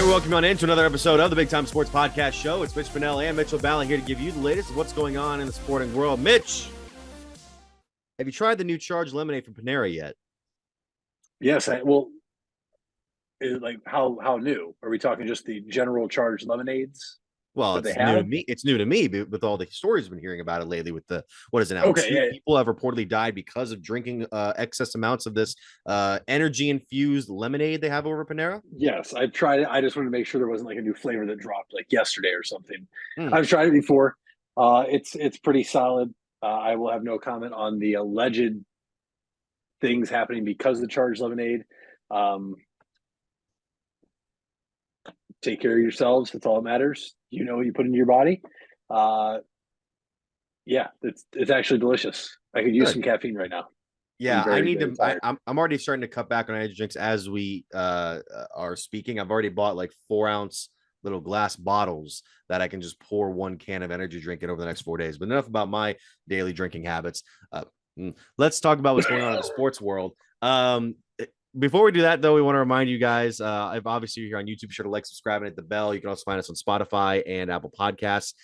welcome on into another episode of the Big Time Sports Podcast Show. It's Mitch Pinnell and Mitchell Ballin here to give you the latest of what's going on in the sporting world. Mitch, have you tried the new Charged lemonade from Panera yet? Yes, how new? Are we talking just the general Charged lemonades? Well, that it's they new to have? me. It's new to me with all the stories I've been hearing about it lately. With the what is it now? Okay, Two yeah. people have reportedly died because of drinking excess amounts of this energy infused lemonade they have over Panera. Yes, I've tried it. I just wanted to make sure there wasn't like a new flavor that dropped like yesterday or something. Hmm. I've tried it before. It's pretty solid. I will have no comment on the alleged things happening because of the Charged lemonade. Take care of yourselves. That's all that matters. You know what you put into your body. Yeah, it's actually delicious. I could use Good. some caffeine right now. Yeah, very, I need very to. tired. I'm already starting to cut back on energy drinks as we are speaking. I've already bought like 4-ounce little glass bottles that I can just pour 1 can of energy drink in over the next 4 days. But enough about my daily drinking habits. Let's talk about what's going on in the sports world. Before we do that, though, we want to remind you guys, if obviously you're here on YouTube, be sure to like, subscribe, and hit the bell. You can also find us on Spotify and Apple Podcasts,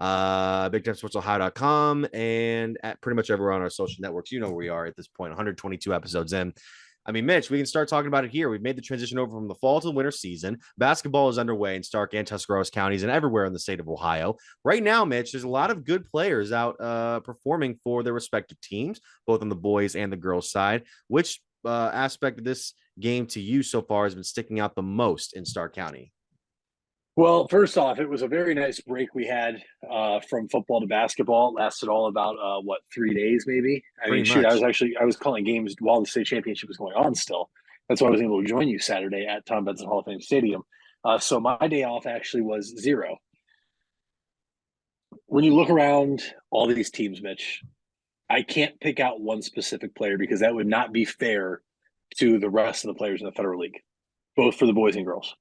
BigTimeSportsOhio.com, and at pretty much everywhere on our social networks. You know where we are at this point, 122 episodes in. I mean, Mitch, we can start talking about it here. We've made the transition over from the fall to the winter season. Basketball is underway in Stark and Tuscarawas counties and everywhere in the state of Ohio. Right now, Mitch, there's a lot of good players out performing for their respective teams, both on the boys and the girls side. Which aspect of this game to you so far has been sticking out the most in Stark County? Well, first off, it was a very nice break we had from football to basketball. It lasted all about 3 days, maybe. Pretty Shoot, much. I was calling games while the state championship was going on. Still, that's why I was able to join you Saturday at Tom Benson Hall of Fame Stadium. So my day off actually was 0. When you look around all these teams, Mitch, I can't pick out one specific player because that would not be fair to the rest of the players in the Federal League, both for the boys and girls.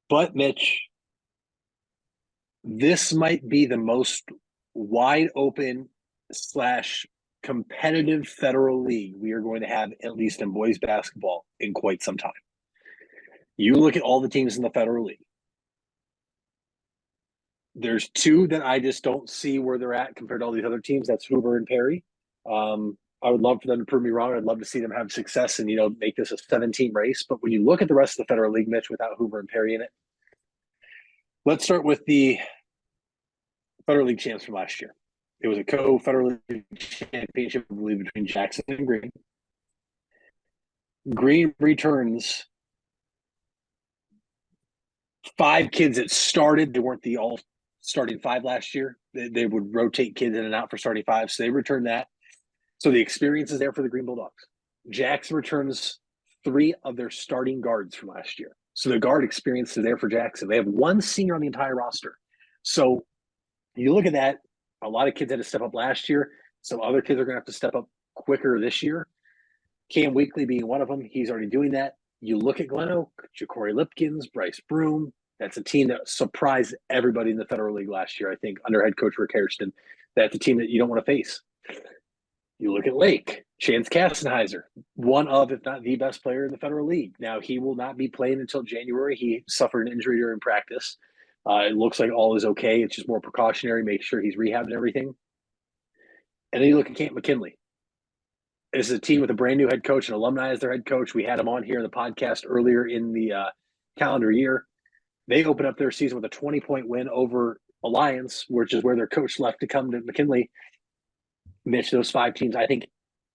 But, Mitch, this might be the most wide open / competitive Federal League we are going to have, at least in boys basketball, in quite some time. You look at all the teams in the Federal League. There's 2 that I just don't see where they're at compared to all these other teams. That's Hoover and Perry. I would love for them to prove me wrong. I'd love to see them have success and, make this a 7-team race. But when you look at the rest of the Federal League, Mitch, without Hoover and Perry in it, let's start with the Federal League champs from last year. It was a co-Federal League championship, I believe, between Jackson and Green. Green returns 5 kids that started. They weren't the all starting 5 last year. They would rotate kids in and out for starting 5. So they returned that. So the experience is there for the Green Bulldogs. Jackson returns 3 of their starting guards from last year. So the guard experience is there for Jackson. They have 1 senior on the entire roster. So you look at that, a lot of kids had to step up last year. Some other kids are going to have to step up quicker this year. Cam Weekly being one of them. He's already doing that. You look at Glen Oak, Ja'Cory Lipkins, Bryce Broom. That's a team that surprised everybody in the Federal League last year, I think, under head coach Rick Hairston. That's a team that you don't want to face. You look at Lake, Chance Kastenheiser, one of, if not the best player in the Federal League. Now, he will not be playing until January. He suffered an injury during practice. It looks like all is okay. It's just more precautionary, make sure he's rehabbed and everything. And then you look at Camp McKinley. This is a team with a brand new head coach and alumni as their head coach. We had him on here in the podcast earlier in the calendar year. They opened up their season with a 20-point win over Alliance, which is where their coach left to come to McKinley. Mitch, those 5 teams, I think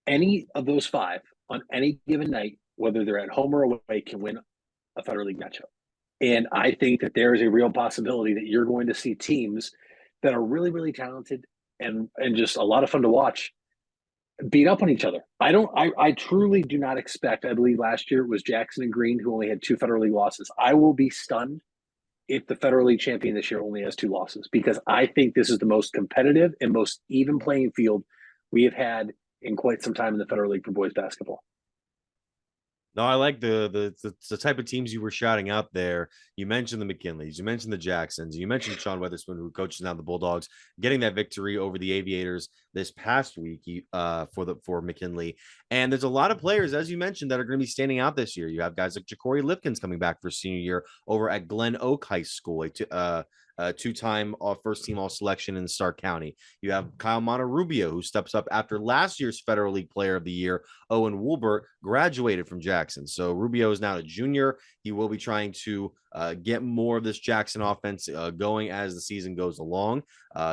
any of those 5 on any given night, whether they're at home or away, can win a Federal League matchup. And I think that there is a real possibility that you're going to see teams that are really, really talented and just a lot of fun to watch beat up on each other. I truly do not expect, I believe last year it was Jackson and Green who only had 2 Federal League losses. I will be stunned if the Federal League champion this year only has 2 losses, because I think this is the most competitive and most even playing field we have had in quite some time in the Federal League for boys basketball. No, I like the type of teams you were shouting out there. You mentioned the McKinleys, you mentioned the Jacksons, you mentioned Sean Weatherspoon, who coaches now the Bulldogs, getting that victory over the Aviators this past week for McKinley. And there's a lot of players, as you mentioned, that are going to be standing out this year. You have guys like Ja'Cory Lipkins coming back for senior year over at Glen Oak High School, a two-time first-team All-Selection in Stark County. You have Kyle Monterrubio, who steps up after last year's Federal League Player of the Year. Owen Woolbert graduated from Jackson. So Rubio is now a junior. He will be trying to get more of this Jackson offense going as the season goes along.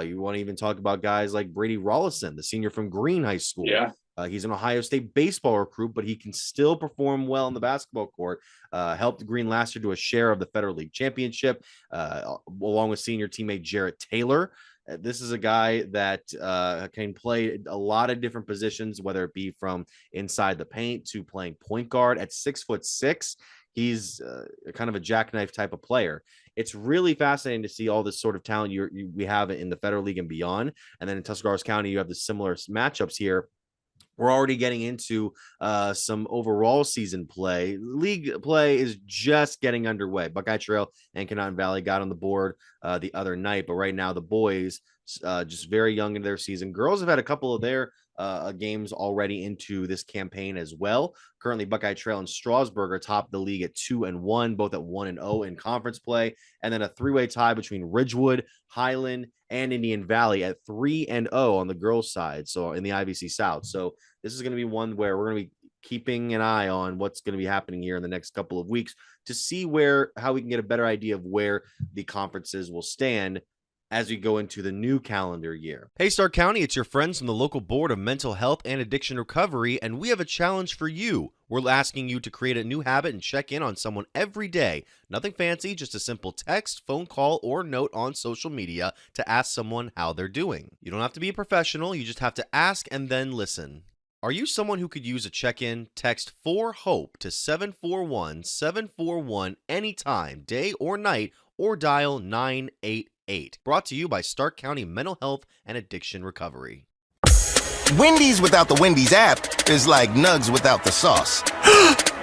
You want to even talk about guys like Brady Rollison, the senior from Green High School. Yeah. He's an Ohio State baseball recruit, but he can still perform well in the basketball court. Helped Green last year to a share of the Federal League Championship, along with senior teammate Jarrett Taylor. This is a guy that can play a lot of different positions, whether it be from inside the paint to playing point guard at 6'6". He's kind of a jackknife type of player. It's really fascinating to see all this sort of talent we have in the Federal League and beyond. And then in Tuscarawas County, you have the similar matchups here. We're already getting into some overall season play. League play is just getting underway. Buckeye Trail and Canaan Valley got on the board the other night, but right now the boys just very young in their season. Girls have had a couple of their games already into this campaign as well. Currently, Buckeye Trail and Strasburg are top the league at 2-1, both at 1-0 in conference play, and then a three-way tie between Ridgewood, Highland, and Indian Valley at 3-0 on the girls' side. So in the IVC South. So this is going to be one where we're going to be keeping an eye on what's going to be happening here in the next couple of weeks to see how we can get a better idea of where the conferences will stand as we go into the new calendar year. Hey, Stark County, it's your friends from the local Board of Mental Health and Addiction Recovery, and we have a challenge for you. We're asking you to create a new habit and check in on someone every day. Nothing fancy, just a simple text, phone call, or note on social media to ask someone how they're doing. You don't have to be a professional, you just have to ask and then listen. Are you someone who could use a check-in? Text 4HOPE to 741-741 anytime, day or night, or dial 988. Brought to you by Stark County Mental Health and Addiction Recovery. Wendy's without the Wendy's app is like Nugs without the sauce.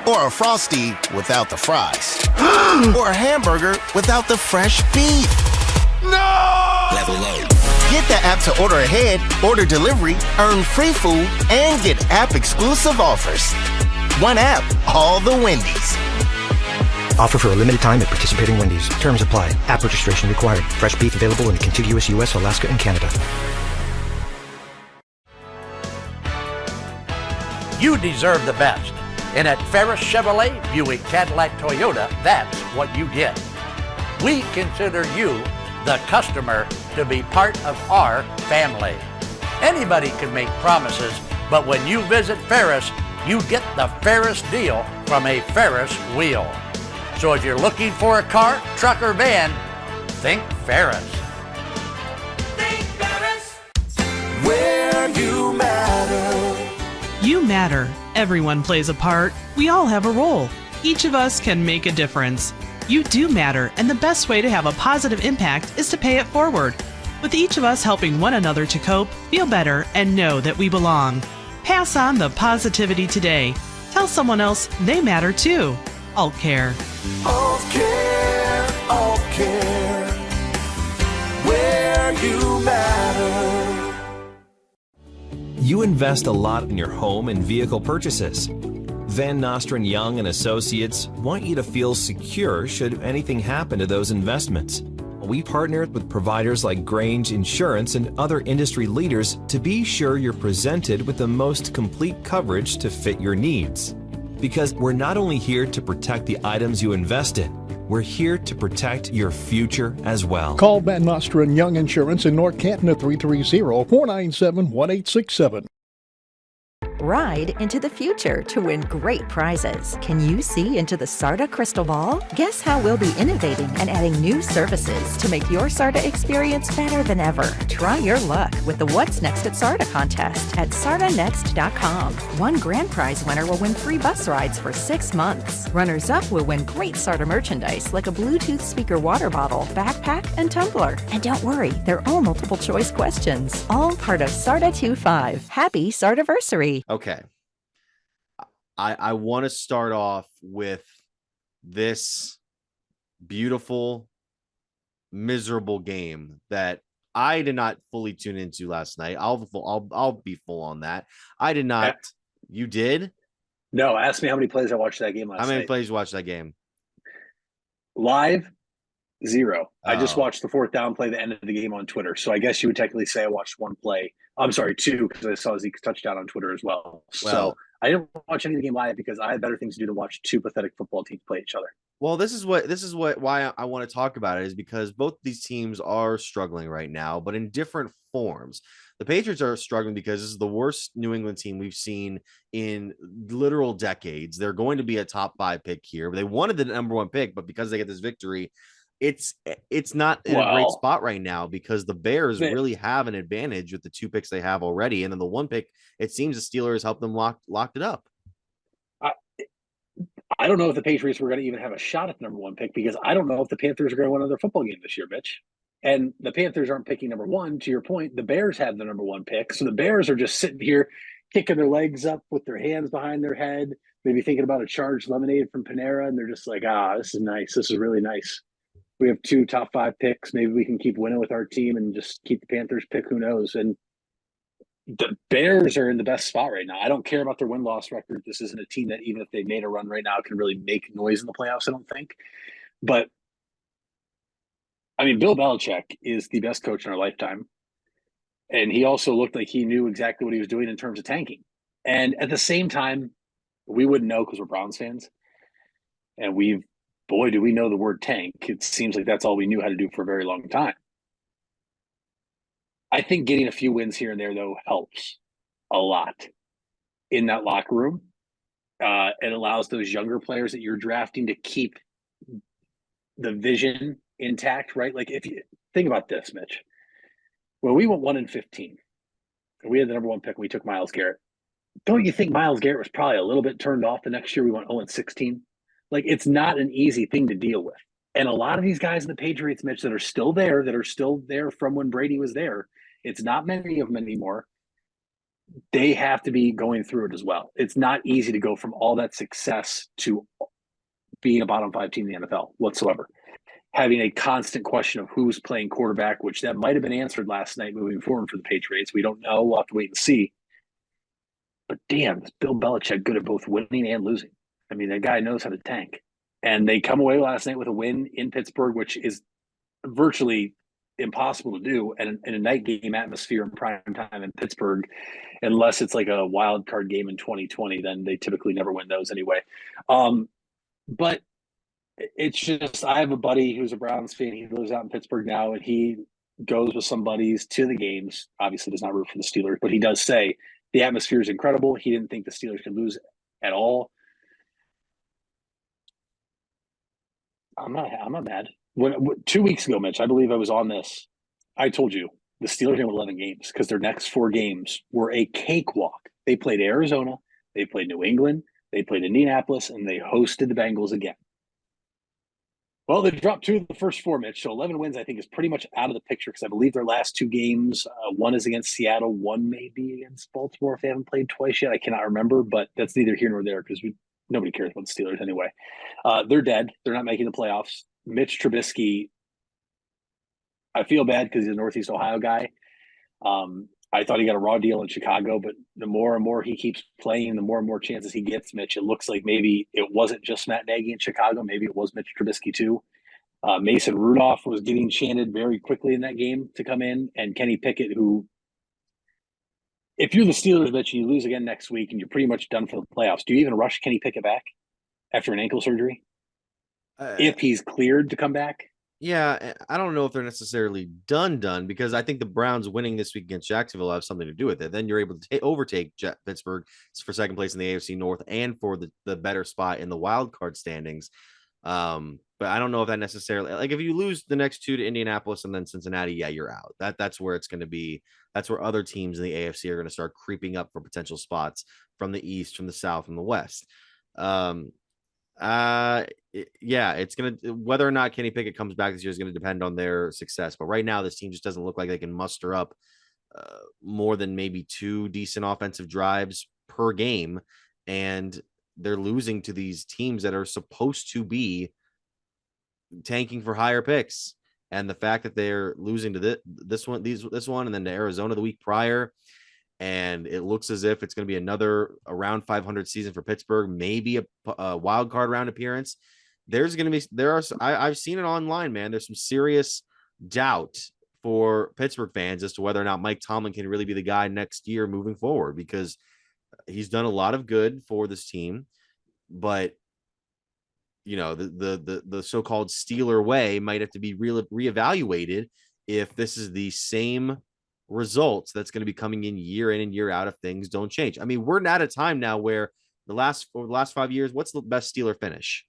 Or a Frosty without the fries. Or a hamburger without the fresh beef. No! Level up. Get the app to order ahead, order delivery, earn free food, and get app-exclusive offers. One app, all the Wendy's. Offer for a limited time at participating Wendy's. Terms apply. App registration required. Fresh beef available in the contiguous U.S., Alaska, and Canada. You deserve the best. And at Ferris Chevrolet, Buick, Cadillac, Toyota, that's what you get. We consider you, the customer, to be part of our family. Anybody can make promises, but when you visit Ferris, you get the Ferris deal from a Ferris wheel. So if you're looking for a car, truck, or van, think Ferris. Think Ferris. Where you matter. You matter. Everyone plays a part. We all have a role. Each of us can make a difference. You do matter, and the best way to have a positive impact is to pay it forward. With each of us helping one another to cope, feel better, and know that we belong. Pass on the positivity today. Tell someone else they matter too. Alt Care. Alt Care, Alt Care. Where you matter. You invest a lot in your home and vehicle purchases. Van Nostrand Young and Associates want you to feel secure should anything happen to those investments. We partner with providers like Grange Insurance and other industry leaders to be sure you're presented with the most complete coverage to fit your needs. Because we're not only here to protect the items you invest in, we're here to protect your future as well. Call Van Nostrand Young Insurance in North Canton at 330-497-1867. Ride into the future to win great prizes. Can you see into the SARTA crystal ball? Guess how we'll be innovating and adding new services to make your SARTA experience better than ever. Try your luck with the What's Next at SARTA contest at sartanext.com. One grand prize winner will win free bus rides for 6 months. Runners-up will win great SARTA merchandise like a Bluetooth speaker water bottle, backpack, and tumbler. And don't worry, they're all multiple choice questions. All part of SARTA 25. Happy SARTAversary. Okay. I want to start off with this beautiful, miserable game that I did not fully tune into last night. I'll be full on that. I did not You did? No, ask me how many plays I watched that game last How many night. plays you watched that game? Live, 0. I just Oh. watched the 4th down play, the end of the game on Twitter. So I guess you would technically say I watched 1 play. I'm sorry, 2, because I saw Zeke's touchdown on Twitter as well. Well, So I didn't watch any of the game live because I had better things to do than watch 2 pathetic football teams play each other. Well, this is why I want to talk about it, is because both these teams are struggling right now, but in different forms. The Patriots are struggling because this is the worst New England team we've seen in literal decades. They're going to be a top 5 pick here. They wanted the number 1 pick, but because they get this victory, it's not in a great spot right now because the Bears really have an advantage with the 2 picks they have already, and then the 1 pick, it seems the Steelers helped them locked it up. I don't know if the Patriots were going to even have a shot at the number 1 pick because I don't know if the Panthers are going to win another football game this year, Mitch. And the Panthers aren't picking number 1. To your point, the Bears have the number 1 pick. So the Bears are just sitting here kicking their legs up with their hands behind their head, maybe thinking about a charged lemonade from Panera. And they're just like, this is nice. This is really nice. We have 2 top 5 picks. Maybe we can keep winning with our team and just keep the Panthers pick. Who knows? And the Bears are in the best spot right now. I don't care about their win-loss record. This isn't a team that, even if they made a run right now, can really make noise in the playoffs, I don't think. But, I mean, Bill Belichick is the best coach in our lifetime. And he also looked like he knew exactly what he was doing in terms of tanking. And at the same time, we wouldn't know because we're Browns fans. And boy, do we know the word tank. It seems like that's all we knew how to do for a very long time. I think getting a few wins here and there, though, helps a lot in that locker room. It allows those younger players that you're drafting to keep the vision intact, right? Like, if you think about this, Mitch, when we went 1-15, and we had the number 1 pick, and we took Myles Garrett. Don't you think Myles Garrett was probably a little bit turned off the next year we went 0-16? Like, it's not an easy thing to deal with. And a lot of these guys in the Patriots, Mitch, that are still there from when Brady was there, it's not many of them anymore. They have to be going through it as well. It's not easy to go from all that success to being a bottom 5 team in the NFL whatsoever. Having a constant question of who's playing quarterback, which that might have been answered last night moving forward for the Patriots. We don't know. We'll have to wait and see. But damn, is Bill Belichick good at both winning and losing? I mean, that guy knows how to tank. And they come away last night with a win in Pittsburgh, which is virtually impossible to do in a night game atmosphere in prime time in Pittsburgh, unless it's like a wild card game in 2020. Then they typically never win those anyway. But it's just, I have a buddy who's a Browns fan. He lives out in Pittsburgh now, and he goes with some buddies to the games. Obviously does not root for the Steelers, but he does say the atmosphere is incredible. He didn't think the Steelers could lose at all. I'm not mad. When 2 weeks ago, Mitch, I believe I was on this. I told you the Steelers won 11 games because their next 4 games were a cakewalk. They played Arizona, they played New England, they played Indianapolis, and they hosted the Bengals again. Well, they dropped 2 of the first 4, Mitch. So 11 wins, I think, is pretty much out of the picture because I believe their last 2 games, one is against Seattle, one may be against Baltimore if they haven't played twice yet. I cannot remember, but that's neither here nor there because nobody cares about the Steelers anyway. They're dead. They're not making the playoffs. Mitch Trubisky, I feel bad because he's a Northeast Ohio guy. I thought he got a raw deal in Chicago, but the more and more he keeps playing, the more and more chances he gets, Mitch, it looks like maybe it wasn't just Matt Nagy in Chicago. Maybe it was Mitch Trubisky too. Mason Rudolph was getting chanted very quickly in that game to come in, and Kenny Pickett, who, if you're the Steelers, Mitch, and you lose again next week and you're pretty much done for the playoffs, do you even rush Kenny Pickett back after an ankle surgery? If he's cleared to come back? Yeah, I don't know if they're necessarily done because I think the Browns winning this week against Jacksonville will have something to do with it. Then you're able to overtake Pittsburgh for second place in the AFC North and for the better spot in the wild card standings. But I don't know if that necessarily, like, if you lose the next 2 to Indianapolis and then Cincinnati, yeah, you're out. That's where it's going to be. That's where other teams in the AFC are going to start creeping up for potential spots from the East, from the South, from the West. Yeah, it's gonna, whether or not Kenny Pickett comes back this year is going to depend on their success. But right now, this team just doesn't look like they can muster up more than maybe 2 decent offensive drives per game, and they're losing to these teams that are supposed to be tanking for higher picks. And the fact that they're losing to this one, and then to Arizona the week prior, and it looks as if it's going to be another around 500 season for Pittsburgh, maybe a wild card round appearance. I've seen it online, man. There's some serious doubt for Pittsburgh fans as to whether or not Mike Tomlin can really be the guy next year moving forward, because he's done a lot of good for this team, but the so-called Steeler way might have to be reevaluated if this is the same results that's going to be coming in and year out if things don't change. I mean, we're at a time now where the last 5 years, what's the best Steeler finish?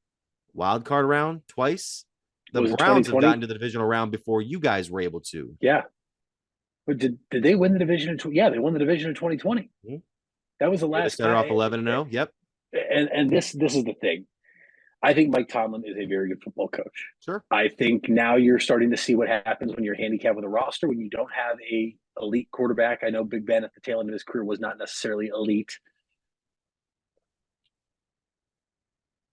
Wild card round twice. The Browns have gotten to the divisional round before you guys were able to. Yeah. But did they win the division? Yeah, they won the division in 2020. Mm-hmm. That was the last. Started off 11-0. Yep. And this is the thing. I think Mike Tomlin is a very good football coach. Sure. I think now you're starting to see what happens when you're handicapped with a roster, when you don't have a elite quarterback. I know Big Ben at the tail end of his career was not necessarily elite.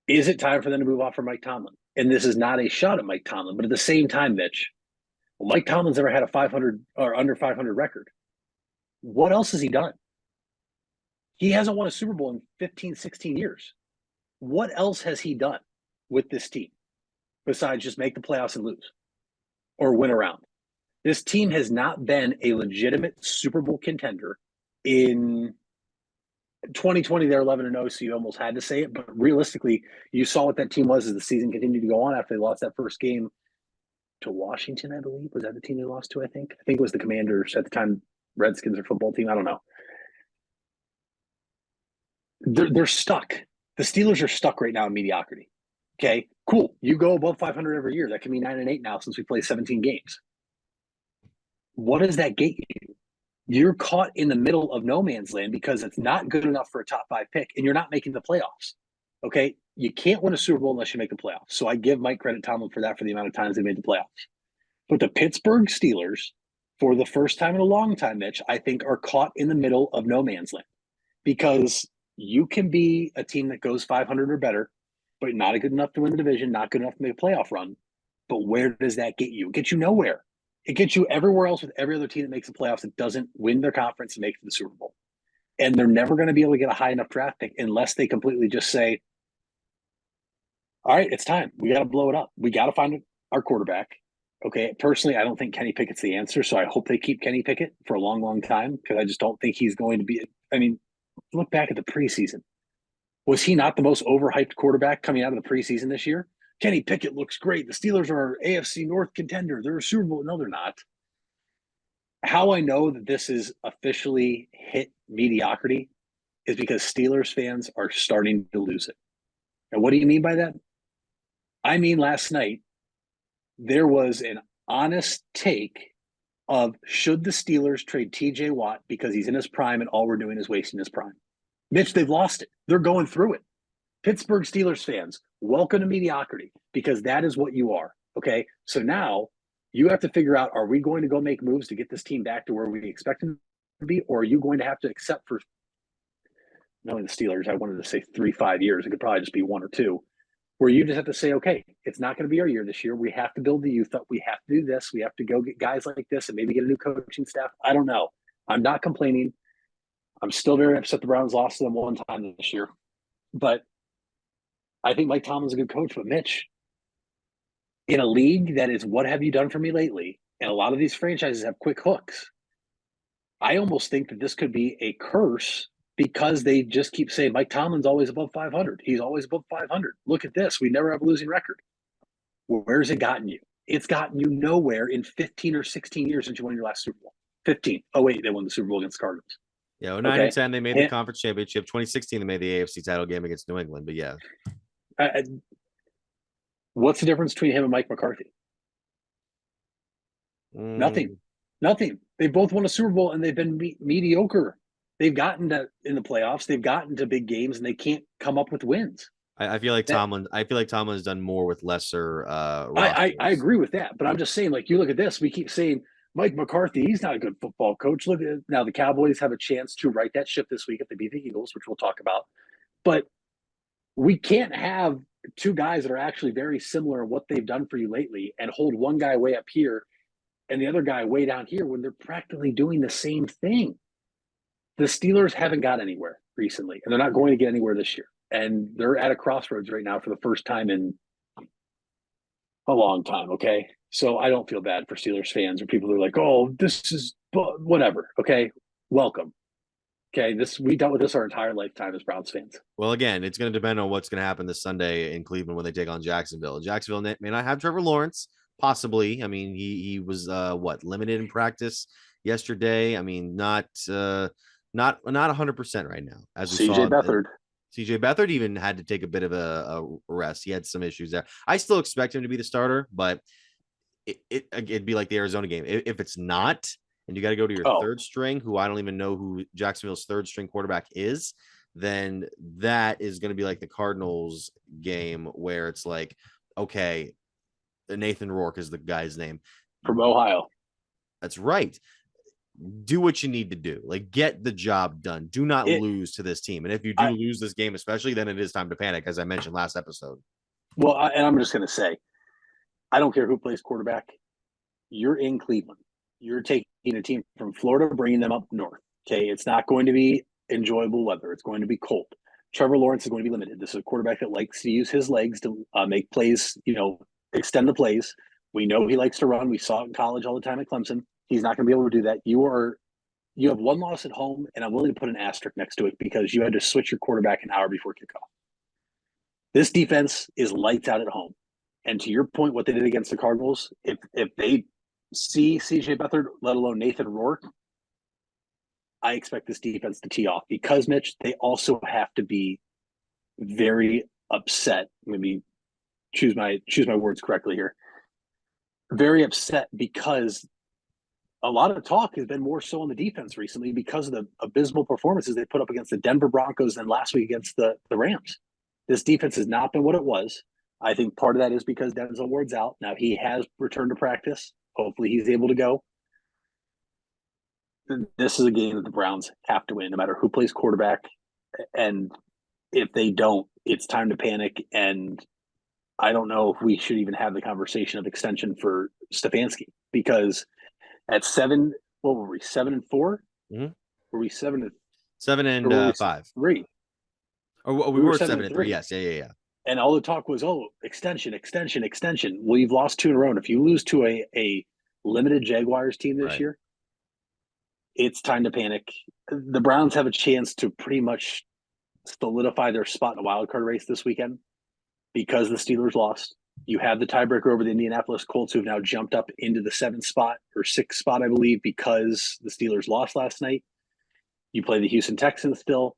Is it time for them to move off from Mike Tomlin? And this is not a shot at Mike Tomlin, but at the same time, Mitch, well, Mike Tomlin's never had a 500 or under 500 record. What else has he done? He hasn't won a Super Bowl in 15, 16 years. What else has he done with this team besides just make the playoffs and lose or win around? This team has not been a legitimate Super Bowl contender. In 2020, they're 11-0, so you almost had to say it. But realistically, you saw what that team was as the season continued to go on after they lost that first game to Washington, I believe. Was that the team they lost to, I think? I think it was the Commanders at the time, Redskins or football team. I don't know. They're stuck. The Steelers are stuck right now in mediocrity. Okay, cool. You go above 500 every year. That can be 9-8 now since we play 17 games. What does that get you? You're caught in the middle of no man's land because it's not good enough for a top 5 pick and you're not making the playoffs. Okay, you can't win a Super Bowl unless you make the playoffs. So I give Mike Tomlin for that, for the amount of times they made the playoffs. But the Pittsburgh Steelers, for the first time in a long time, Mitch, I think are caught in the middle of no man's land, because you can be a team that goes 500 or better, but not good enough to win the division, not good enough to make a playoff run. But where does that get you? It gets you nowhere. It gets you everywhere else with every other team that makes the playoffs that doesn't win their conference and make it to the Super Bowl. And they're never going to be able to get a high enough draft pick unless they completely just say, all right, it's time. We got to blow it up. We got to find our quarterback. Okay, personally, I don't think Kenny Pickett's the answer, so I hope they keep Kenny Pickett for a long, long time, because I just don't think he's going to be – I mean, look back at the preseason. Was he not the most overhyped quarterback coming out of the preseason this year? Kenny Pickett looks great. The Steelers are AFC North contender. They're a Super Bowl. No, they're not. How I know that this is officially hit mediocrity is because Steelers fans are starting to lose it. And what do you mean by that? I mean, last night, there was an honest take of, should the Steelers trade TJ Watt because he's in his prime and all we're doing is wasting his prime? Mitch, they've lost it. They're going through it. Pittsburgh Steelers fans, welcome to mediocrity, because that is what you are. Okay. So now you have to figure out, are we going to go make moves to get this team back to where we expect them to be? Or are you going to have to accept, for knowing the Steelers, I wanted to say 3-5 years. It could probably just be 1 or 2, where you just have to say, okay, it's not going to be our year this year. We have to build the youth up. We have to do this. We have to go get guys like this and maybe get a new coaching staff. I don't know. I'm not complaining. I'm still very upset the Browns lost to them one time this year. But I think Mike Tomlin's a good coach. But Mitch, in a league that is, what have you done for me lately? And a lot of these franchises have quick hooks. I almost think that this could be a curse, because they just keep saying Mike Tomlin's always above 500. He's always above 500. Look at this. We never have a losing record. Well, where's it gotten you? It's gotten you nowhere in 15 or 16 years since you won your last Super Bowl. 15. Oh, wait, they won the Super Bowl against Cardinals. Yeah, 09 and 10, they made the conference championship. 2016, they made the AFC title game against New England. But yeah. What's the difference between him and Mike McCarthy? Nothing. They both won a Super Bowl and they've been mediocre. They've gotten to in the playoffs. They've gotten to big games and they can't come up with wins. I feel like Tomlin has done more with lesser. I agree with that, but I'm just saying, like, you look at this. We keep saying Mike McCarthy, he's not a good football coach. Look at now, the Cowboys have a chance to right that ship this week if they beat the Eagles, which we'll talk about. But we can't have two guys that are actually very similar in what they've done for you lately and hold one guy way up here and the other guy way down here when they're practically doing the same thing. the Steelers haven't got anywhere recently, and they're not going to get anywhere this year. And they're at a crossroads right now for the first time in a long time. Okay. So I don't feel bad for Steelers fans or people who are like, oh, this is whatever. Okay. Welcome. Okay. We dealt with this our entire lifetime as Browns fans. Well, again, it's going to depend on what's going to happen this Sunday in Cleveland when they take on Jacksonville. Jacksonville may not have Trevor Lawrence, possibly. I mean, he was limited in practice yesterday. I mean, not 100% right now. As we CJ Beathard. CJ Beathard even had to take a bit of a rest. He had some issues there. I still expect him to be the starter, but it'd be like the Arizona game. If it's not, and you got to go to your third string, who I don't even know who Jacksonville's third string quarterback is, then that is going to be like the Cardinals game where it's like, okay, Nathan Rourke is the guy's name. From Ohio. That's right. Do what you need to do. Like, get the job done. Do not lose to this team. And if you do lose this game, especially, then it is time to panic, as I mentioned last episode. Well, and I'm just going to say, I don't care who plays quarterback. You're in Cleveland. You're taking a team from Florida, bringing them up north. Okay. It's not going to be enjoyable weather. It's going to be cold. Trevor Lawrence is going to be limited. This is a quarterback that likes to use his legs to make plays, extend the plays. We know he likes to run. We saw it in college all the time at Clemson. He's not going to be able to do that. You have one loss at home, and I'm willing to put an asterisk next to it because you had to switch your quarterback an hour before kickoff. This defense is lights out at home. And to your point, what they did against the Cardinals, if they see CJ Beathard, let alone Nathan Rourke, I expect this defense to tee off because, Mitch, they also have to be very upset. Let me choose my words correctly here. Very upset because a lot of talk has been more so on the defense recently because of the abysmal performances they put up against the Denver Broncos and last week against the Rams. This defense has not been what it was. I think part of that is because Denzel Ward's out. Now he has returned to practice. Hopefully he's able to go. This is a game that the Browns have to win no matter who plays quarterback. And if they don't, it's time to panic. And I don't know if we should even have the conversation of extension for Stefanski because at 7, what were we? 7-4? Mm-hmm. Were we 7 and 5? 3. Or we were 7-3. Yes. Yeah. And all the talk was, extension. Well, you've lost 2 in a row. And if you lose to a limited Jaguars team this year, it's time to panic. The Browns have a chance to pretty much solidify their spot in the wild card race this weekend because the Steelers lost. You have the tiebreaker over the Indianapolis Colts, who have now jumped up into the 7th spot or 6th spot, I believe, because the Steelers lost last night. You play the Houston Texans still,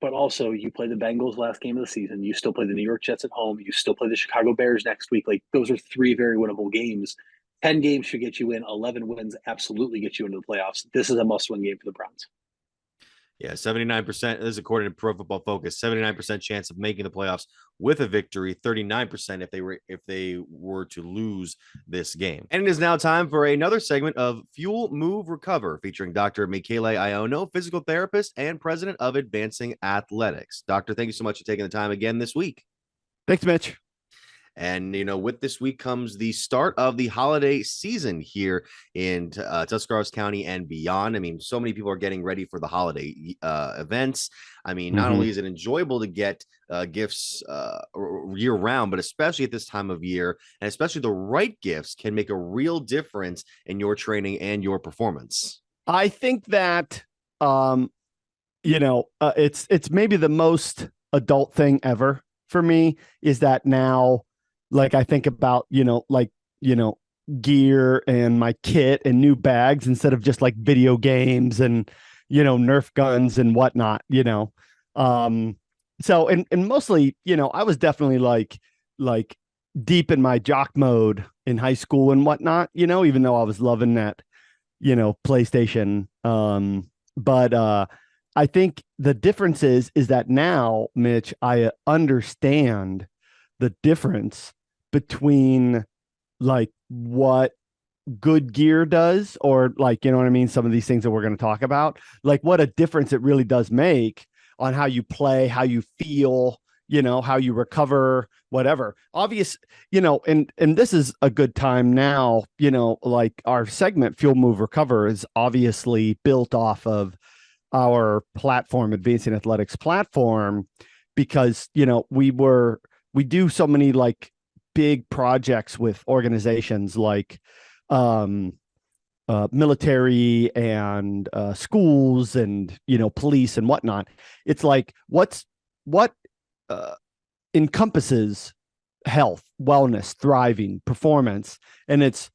but also you play the Bengals last game of the season. You still play the New York Jets at home. You still play the Chicago Bears next week. Like, those are 3 very winnable games. 10 games should get you in. 11 wins absolutely get you into the playoffs. This is a must-win game for the Browns. Yeah, 79%. This is according to Pro Football Focus. 79% chance of making the playoffs with a victory. 39% if they were to lose this game. And it is now time for another segment of Fuel, Move, Recover, featuring Dr. Michele Iono, physical therapist and president of Advancing Athletics. Doctor, thank you so much for taking the time again this week. Thanks, Mitch. And, with this week comes the start of the holiday season here in Tuscarawas County and beyond. I mean, so many people are getting ready for the holiday events. I mean, not only is it enjoyable to get gifts year round, but especially at this time of year, and especially the right gifts can make a real difference in your training and your performance. I think that, it's maybe the most adult thing ever for me is that now, like, I think about, gear and my kit and new bags instead of just like video games and, Nerf guns and whatnot, So, and mostly, I was definitely like deep in my jock mode in high school and whatnot, even though I was loving that, PlayStation. But I think the difference is that now, Mitch, I understand the difference between like what good gear does, or like, some of these things that we're going to talk about, like what a difference it really does make on how you play, how you feel, how you recover, whatever. Obvious, and this is a good time now, like our segment Fuel, Move, Recover is obviously built off of our platform, Advancing Athletics platform, because, we do so many like big projects with organizations like military and schools and, police and whatnot. It's like, what encompasses health, wellness, thriving, performance, and it's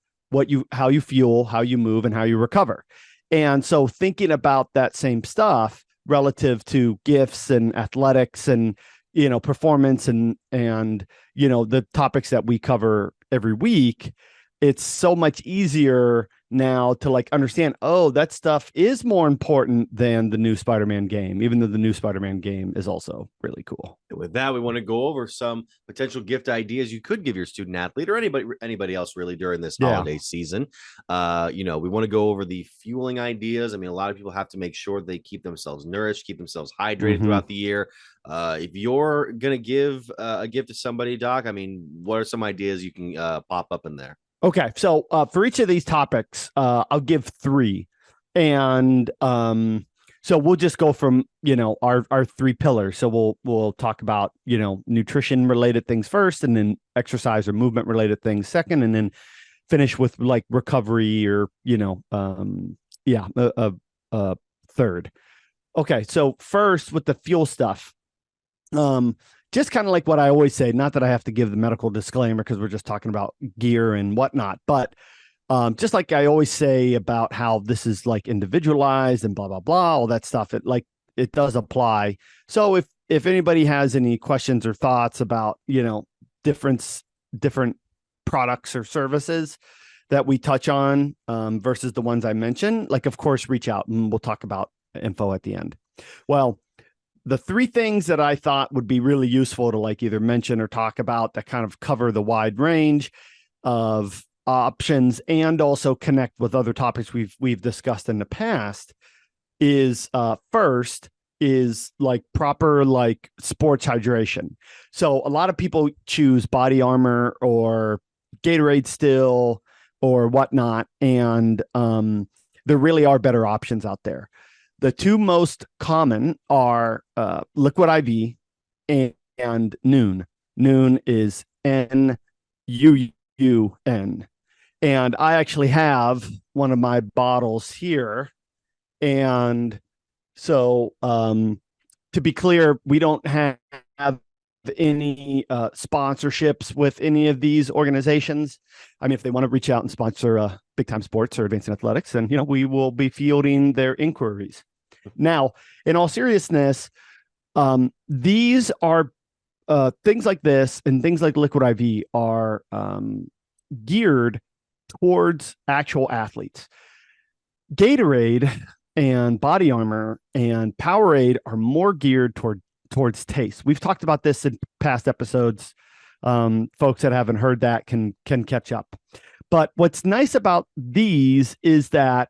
how you fuel, how you move, and how you recover. And so thinking about that same stuff relative to gifts and athletics and, performance and, the topics that we cover every week, it's so much easier now to like understand, oh, that stuff is more important than the new Spider-Man game, even though the new Spider-Man game is also really cool. With that, we want to go over some potential gift ideas you could give your student athlete or anybody else really during this holiday season. We want to go over the fueling ideas. I mean, a lot of people have to make sure they keep themselves nourished, keep themselves hydrated throughout the year. If you're going to give a gift to somebody, Doc, I mean, what are some ideas you can pop up in there? Okay, so for each of these topics, I'll give 3, and so we'll just go from our 3 pillars. So we'll talk about nutrition related things first, and then exercise or movement related things second, and then finish with like recovery or third. Okay, so first with the fuel stuff. Just kind of like what I always say, not that I have to give the medical disclaimer because we're just talking about gear and whatnot, but just like I always say about how this is like individualized and blah, blah, blah, all that stuff, it does apply. So if anybody has any questions or thoughts about, different products or services that we touch on versus the ones I mentioned, like, of course, reach out and we'll talk about info at the end. Well, the 3 things that I thought would be really useful to like either mention or talk about that kind of cover the wide range of options and also connect with other topics we've discussed in the past is first is like proper like sports hydration. So a lot of people choose Body Armor or Gatorade Still or whatnot, and there really are better options out there. The 2 most common are Liquid IV and Nuun. Nuun is Nuun. And I actually have one of my bottles here. And so to be clear, we don't have any sponsorships with any of these organizations. I mean, if they want to reach out and sponsor Big Time Sports or Advancing Athletics, then, we will be fielding their inquiries. Now, in all seriousness, these are things like this and things like Liquid IV are geared towards actual athletes. Gatorade and Body Armor and Powerade are more geared towards taste. We've talked about this in past episodes. Folks that haven't heard that can catch up. But what's nice about these is that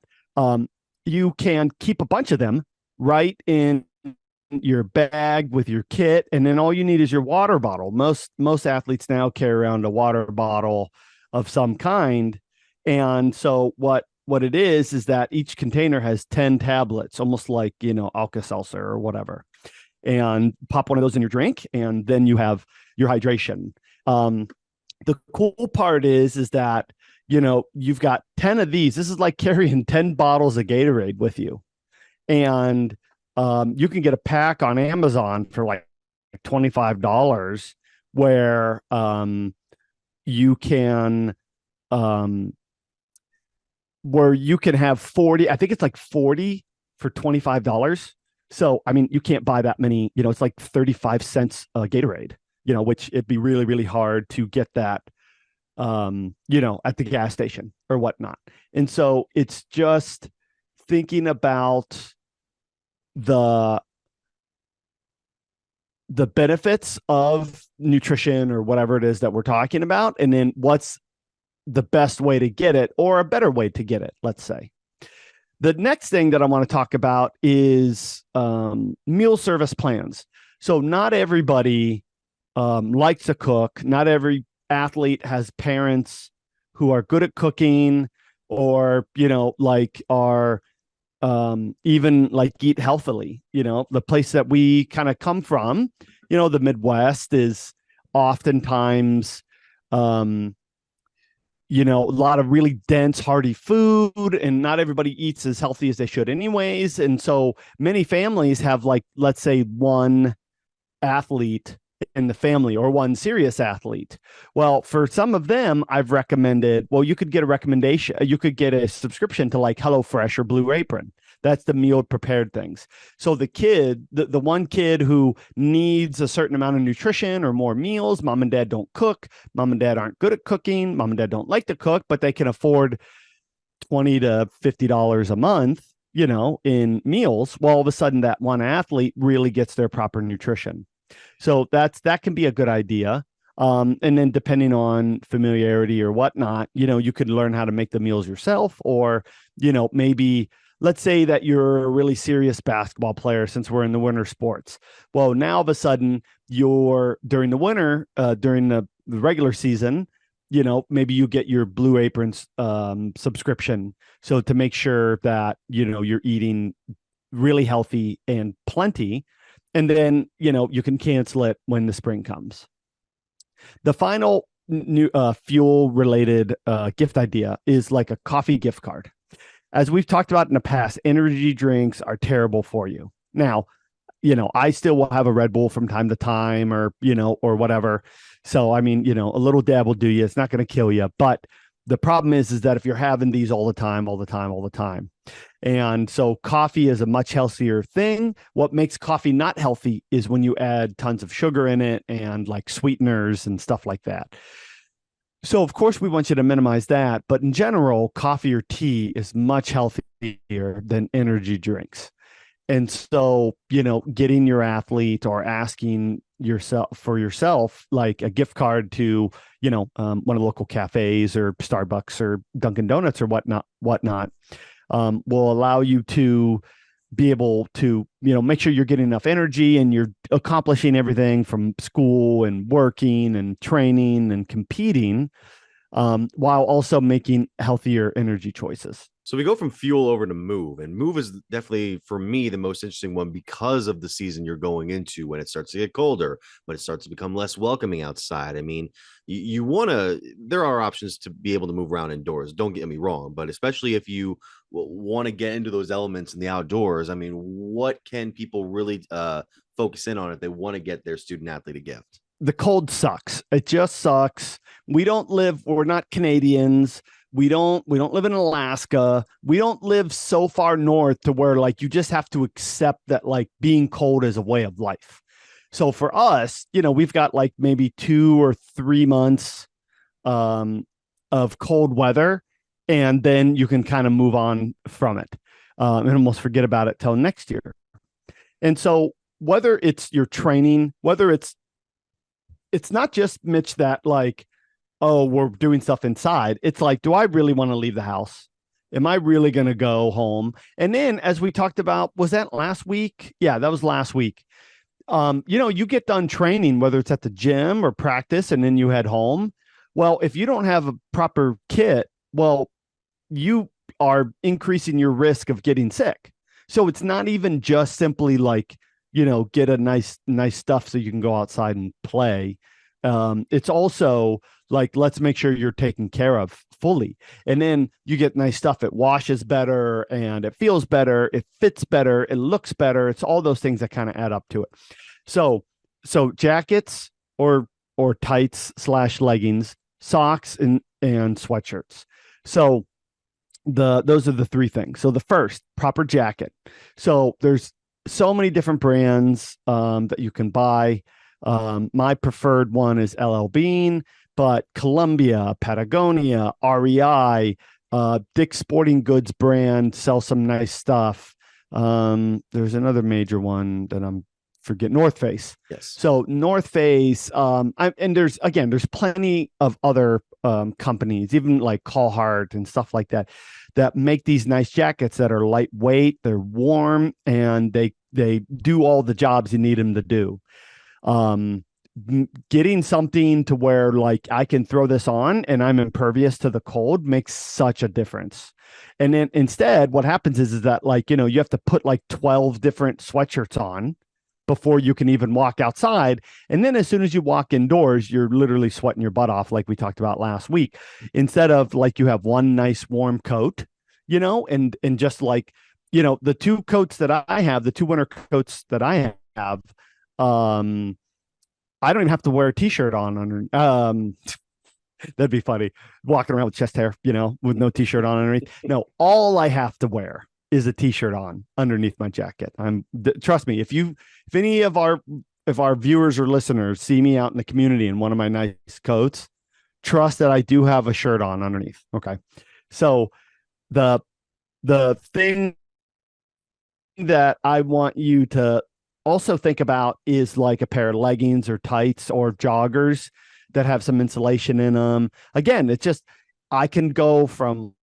you can keep a bunch of them right in your bag with your kit, and then all you need is your water bottle. Most athletes now carry around a water bottle of some kind, and so what it is that each container has 10 tablets, almost like Alka-Seltzer or whatever, and pop one of those in your drink, and then you have your hydration. The cool part is that you've got 10 of these. This is like carrying 10 bottles of Gatorade with you. And you can get a pack on Amazon for like $25 where you can have 40. I think it's like 40 for $25. So, I mean, you can't buy that many, it's like 35 cents a Gatorade, which it'd be really, really hard to get that at the gas station or whatnot. And so it's just thinking about the benefits of nutrition or whatever it is that we're talking about, and then what's the best way to get it or a better way to get it, let's say. The next thing that I want to talk about is meal service plans. So not everybody likes to cook. Not every athlete has parents who are good at cooking or, are even like eat healthily. The place that we kind of come from, the Midwest is oftentimes, a lot of really dense, hearty food, and not everybody eats as healthy as they should anyways. And so many families have, like, let's say, one athlete in the family or one serious athlete. Well, for some of them, I've recommended, you could get a subscription to like HelloFresh or Blue Apron. That's the meal prepared things. So the one kid who needs a certain amount of nutrition or more meals, mom and dad don't cook, mom and dad aren't good at cooking, mom and dad don't like to cook, but they can afford $20 to $50 a month, in meals. Well, all of a sudden that one athlete really gets their proper nutrition. So that can be a good idea. And then depending on familiarity or whatnot, you could learn how to make the meals yourself, or, maybe let's say that you're a really serious basketball player, since we're in the winter sports. Well, now all of a sudden during the winter, during the regular season, maybe you get your Blue Aprons subscription. So to make sure that, you're eating really healthy and plenty, and then, you can cancel it when the spring comes. The final new fuel related gift idea is like a coffee gift card. As we've talked about in the past, energy drinks are terrible for you. Now, I still will have a Red Bull from time to time, or whatever. So, I mean, a little dab will do you. It's not going to kill you. But the problem is that if you're having these all the time, and so coffee is a much healthier thing. What makes coffee not healthy is when you add tons of sugar in it and like sweeteners and stuff like that. So, of course, we want you to minimize that. But in general, coffee or tea is much healthier than energy drinks. And so, getting your athlete or asking yourself, like a gift card to, one of the local cafes or Starbucks or Dunkin' Donuts or whatnot, will allow you to be able to, make sure you're getting enough energy and you're accomplishing everything from school and working and training and competing, while also making healthier energy choices. So we go from fuel over to move, and move is definitely, for me, the most interesting one because of the season you're going into, when it starts to get colder, when it starts to become less welcoming outside. I mean, you want to, there are options to be able to move around indoors. Don't get me wrong, but especially if you want to get into those elements in the outdoors, I mean, what can people really focus in on if they want to get their student athlete a gift? The cold sucks. It just sucks. We're not Canadians. We don't live in Alaska. We don't live so far north to where like you just have to accept that like being cold is a way of life. So for us, we've got like maybe 2 or 3 months of cold weather, and then you can kind of move on from it and almost forget about it till next year. And so whether it's your training, whether it's not just, Mitch, that like, oh, we're doing stuff inside. It's like, do I really want to leave the house? Am I really going to go home? And then, as we talked about, was that last week? Yeah, that was last week. You get done training, whether it's at the gym or practice, and then you head home. Well, if you don't have a proper kit, well, you are increasing your risk of getting sick. So it's not even just simply like, get a nice stuff so you can go outside and play. It's also like, let's make sure you're taken care of fully. And then you get nice stuff. It washes better and it feels better. It fits better. It looks better. It's all those things that kind of add up to it. So jackets or tights / leggings, socks and sweatshirts. So those are the 3 things. So the first, proper jacket. So there's so many different brands that you can buy. My preferred one is LL Bean, but Columbia, Patagonia, REI, Dick's Sporting Goods brand sells some nice stuff. There's another major one that I'm forgetting, North Face. Yes. So North Face, and there's plenty of other companies, even like Carhartt and stuff like that make these nice jackets that are lightweight, they're warm, and they do all the jobs you need them to do. getting something to where like I can throw this on and I'm impervious to the cold makes such a difference. And then instead, what happens is that like, you know, you have to put like 12 different sweatshirts on before you can even walk outside. And then as soon as you walk indoors, you're literally sweating your butt off, like we talked about last week, instead of like you have one nice warm coat, you know, and just like, you know, the two coats that I have, the two winter coats that I have, I don't even have to wear a t-shirt on under. That'd be funny, walking around with chest hair, you know, with no t-shirt on underneath. No, all I have to wear is a t-shirt on underneath my jacket. Trust me, if any of our viewers or listeners see me out in the community in one of my nice coats, trust that I do have a shirt on underneath. Okay. So the thing that I want you to also think about is like a pair of leggings or tights or joggers that have some insulation in them. Again, it's just, I can go from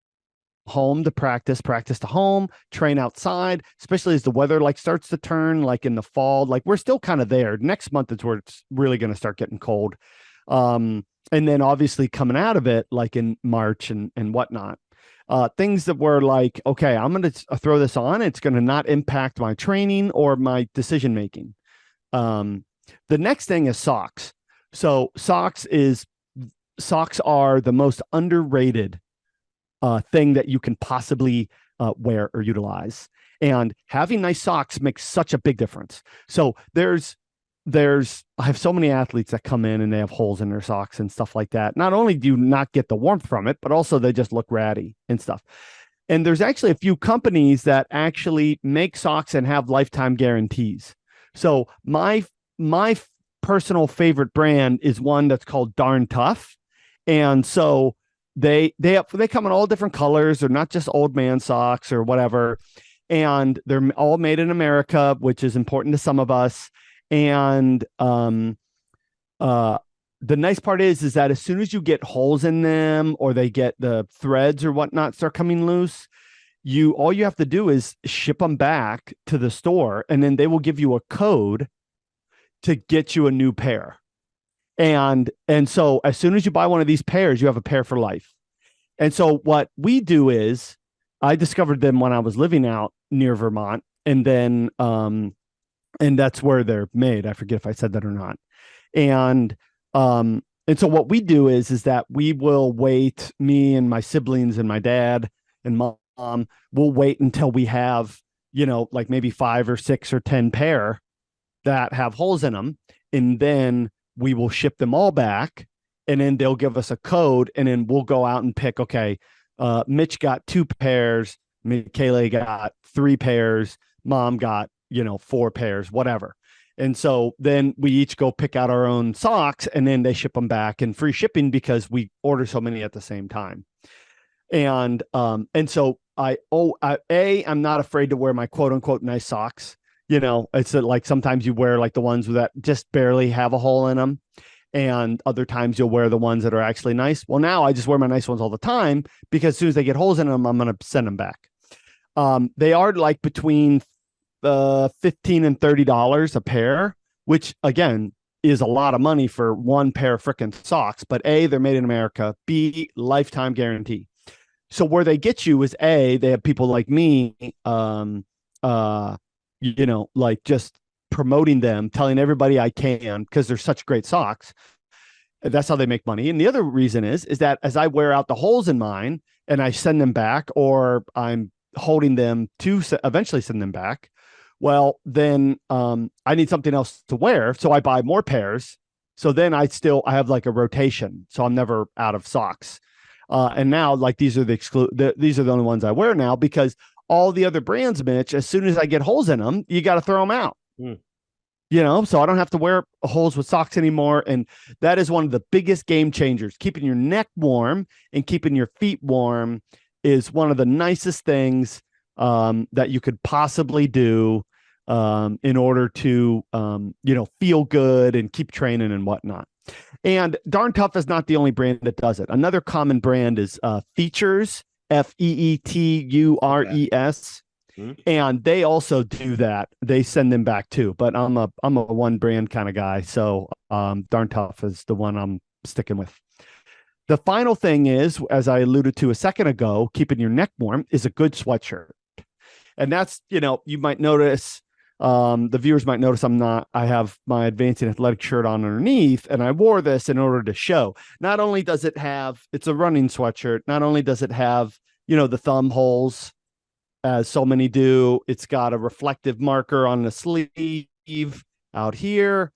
home to practice to home, train outside, especially as the weather like starts to turn, like in the fall. Like we're still kind of there. Next month is where it's really going to start getting cold. And then obviously coming out of it, like in March and whatnot, things that were like, okay, I'm going to throw this on. It's going to not impact my training or my decision making. The next thing is socks. So socks are the most underrated thing that you can possibly wear or utilize. And having nice socks makes such a big difference. So I have so many athletes that come in and they have holes in their socks and stuff like that. Not only do you not get the warmth from it, but also they just look ratty and stuff. And there's actually a few companies that actually make socks and have lifetime guarantees. So my personal favorite brand is one that's called Darn Tough. And so they come in all different colors. They're not just old man socks or whatever. And they're all made in America, which is important to some of us. And the nice part is that as soon as you get holes in them or they get the threads or whatnot start coming loose, all you have to do is ship them back to the store, and then they will give you a code to get you a new pair. And so as soon as you buy one of these pairs, you have a pair for life. And so what we do is, I discovered them when I was living out near Vermont, and then and that's where they're made. I forget if I said that or not. And so what we do is that we will wait, me and my siblings and my dad and mom will wait until we have, you know, like maybe 5 or 6 or 10 pair that have holes in them. And then we will ship them all back, and then they'll give us a code, and then we'll go out and pick, okay, Mitch got 2 pairs, Michele got 3 pairs, mom got, 4 pairs, whatever. And so then we each go pick out our own socks, and then they ship them back, and free shipping because we order so many at the same time. And so I'm not afraid to wear my quote unquote nice socks. It's like sometimes you wear like the ones that just barely have a hole in them, and other times you'll wear the ones that are actually nice. Well, now I just wear my nice ones all the time because as soon as they get holes in them, I'm going to send them back. They are like between $15 and $30 a pair, which again is a lot of money for one pair of freaking socks. But A, they're made in America. B, lifetime guarantee. So where they get you is A, they have people like me, like just promoting them, telling everybody I can because they're such great socks. That's how they make money. And the other reason is that as I wear out the holes in mine and I send them back, or I'm holding them to eventually send them back, well, then I need something else to wear. So I buy more pairs. So then I have like a rotation. So I'm never out of socks. And now like these are the only ones I wear now, because all the other brands, Mitch, as soon as I get holes in them, you got to throw them out. So I don't have to wear holes with socks anymore. And that is one of the biggest game changers. Keeping your neck warm and keeping your feet warm is one of the nicest things that you could possibly do in order to, feel good and keep training and whatnot. And Darn Tough is not the only brand that does it. Another common brand is Feetures, Feetures. And they also do that. They send them back too. But I'm a one brand kind of guy. So Darn Tough is the one I'm sticking with. The final thing is, as I alluded to a second ago, keeping your neck warm is a good sweatshirt. And that's, you might notice, the viewers might notice I have my Advancing Athletic shirt on underneath, and I wore this in order to show. Not only does it have, it's a running sweatshirt, not only does it have, the thumb holes, as so many do, it's got a reflective marker on the sleeve out here,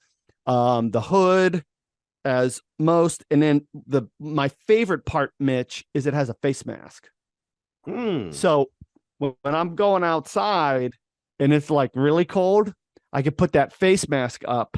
the hood, as most, and then my favorite part, Mitch, is it has a face mask. So when I'm going outside and it's like really cold, I can put that face mask up,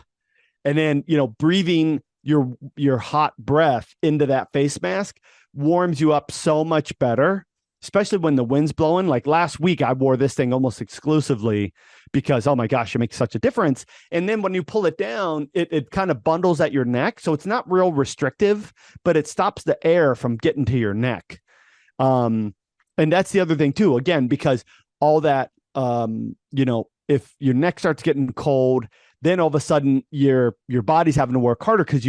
and then breathing your hot breath into that face mask warms you up so much better, especially when the wind's blowing. Like last week, I wore this thing almost exclusively because, oh my gosh, it makes such a difference. And then when you pull it down, it kind of bundles at your neck. So it's not real restrictive, but it stops the air from getting to your neck. And that's the other thing too, again, because all that, if your neck starts getting cold, then all of a sudden your body's having to work harder because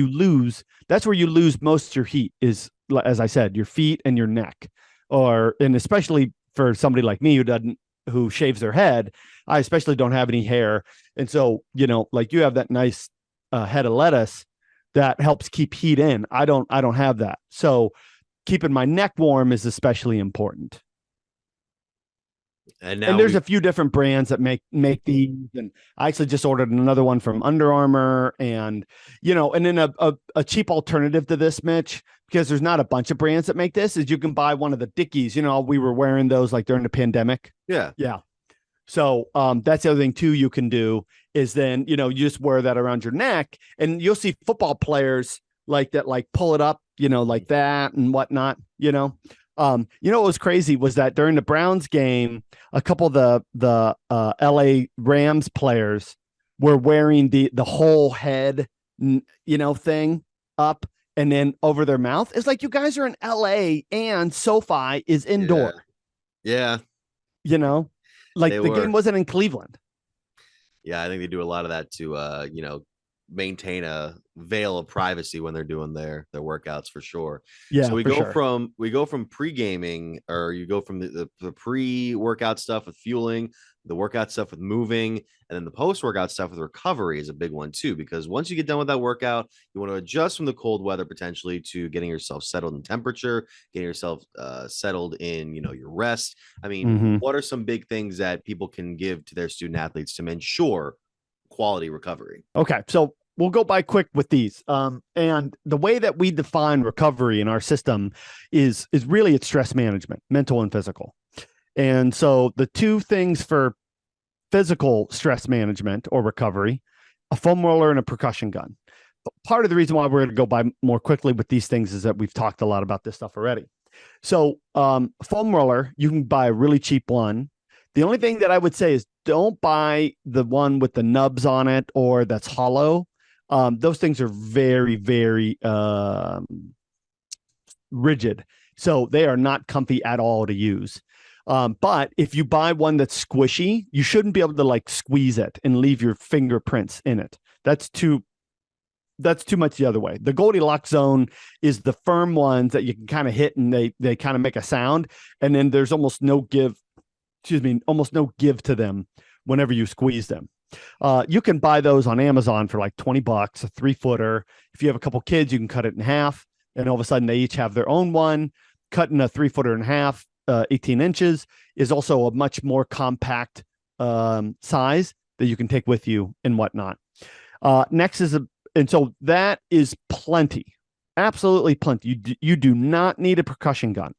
that's where you lose most of your heat is, as I said, your feet and your neck. And especially for somebody like me who shaves their head, I especially don't have any hair. And so, like you have that nice head of lettuce that helps keep heat in. I don't have that. So keeping my neck warm is especially important. And there's a few different brands that make these, and I actually just ordered another one from Under Armour, and and then a cheap alternative to this, Mitch, because there's not a bunch of brands that make this, is you can buy one of the Dickies. We were wearing those like during the pandemic. Yeah. So that's the other thing too you can do is then you just wear that around your neck, and you'll see football players like that, like pull it up, like that and whatnot. What was crazy was that during the Browns game, a couple of the LA Rams players were wearing the whole head, thing up and then over their mouth. It's like, you guys are in LA and SoFi is indoor. Yeah. Like the game wasn't in Cleveland. Yeah, I think they do a lot of that to maintain a veil of privacy when they're doing their workouts for sure. So we go from pre-gaming, or you go from the pre-workout stuff with fueling, the workout stuff with moving, and then the post-workout stuff with recovery is a big one too, because once you get done with that workout, you want to adjust from the cold weather potentially to getting yourself settled in temperature, getting yourself settled in your rest. I mean, what are some big things that people can give to their student athletes to ensure quality recovery? Okay, so we'll go by quick with these. And the way that we define recovery in our system is really it's stress management, mental and physical. And so the two things for physical stress management or recovery, a foam roller and a percussion gun. But part of the reason why we're going to go by more quickly with these things is that we've talked a lot about this stuff already. So foam roller, you can buy a really cheap one. The only thing that I would say is don't buy the one with the nubs on it or that's hollow. Those things are very, very rigid. So they are not comfy at all to use. But if you buy one that's squishy, you shouldn't be able to like squeeze it and leave your fingerprints in it. That's too much the other way. The Goldilocks zone is the firm ones that you can kind of hit and they kind of make a sound. And then there's almost no give to them whenever you squeeze them. You can buy those on Amazon for like $20, a 3-footer. If you have a couple kids, you can cut it in half, and all of a sudden they each have their own one. Cutting a 3-footer in half, 18 inches, is also a much more compact size that you can take with you and whatnot. Next is and so that is plenty, absolutely plenty. You do not need a percussion gun.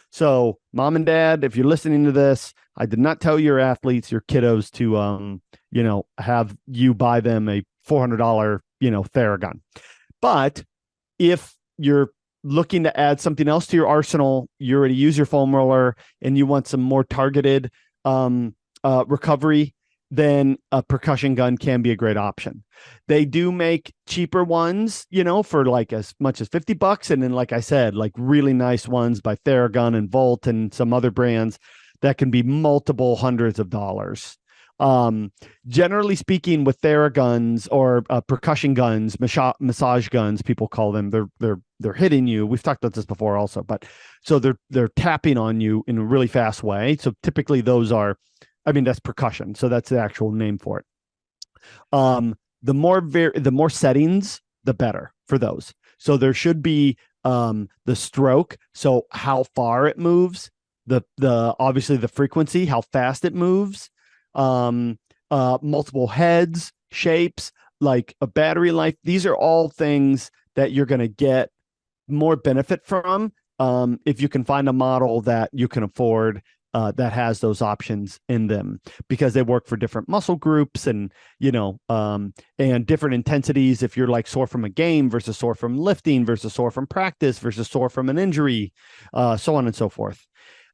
So mom and dad, if you're listening to this, I did not tell your athletes, your kiddos to, have you buy them a $400, Theragun. But if you're looking to add something else to your arsenal, you already use your foam roller and you want some more targeted recovery, then a percussion gun can be a great option. They do make cheaper ones, for like as much as $50. And then, like I said, like really nice ones by Theragun and Volt and some other brands that can be multiple hundreds of dollars. Generally speaking, with Theraguns or percussion guns, massage guns, people call them, they're hitting you. We've talked about this before also, but so they're tapping on you in a really fast way. So typically those are, I mean, that's percussion. So that's the actual name for it. The more settings, the better for those. So there should be the stroke, so how far it moves, the obviously the frequency, how fast it moves, multiple heads, shapes, like a battery life. These are all things that you're going to get more benefit from if you can find a model that you can afford that has those options in them, because they work for different muscle groups and, and different intensities. If you're like sore from a game versus sore from lifting versus sore from practice versus sore from an injury, so on and so forth.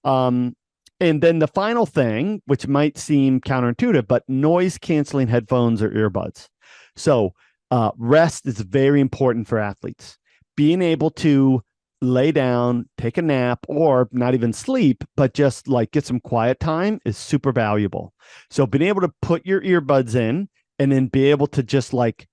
And then the final thing, which might seem counterintuitive, but noise canceling headphones or earbuds. So rest is very important for athletes. Being able to lay down, take a nap, or not even sleep, but just like get some quiet time is super valuable. So being able to put your earbuds in and then be able to just like,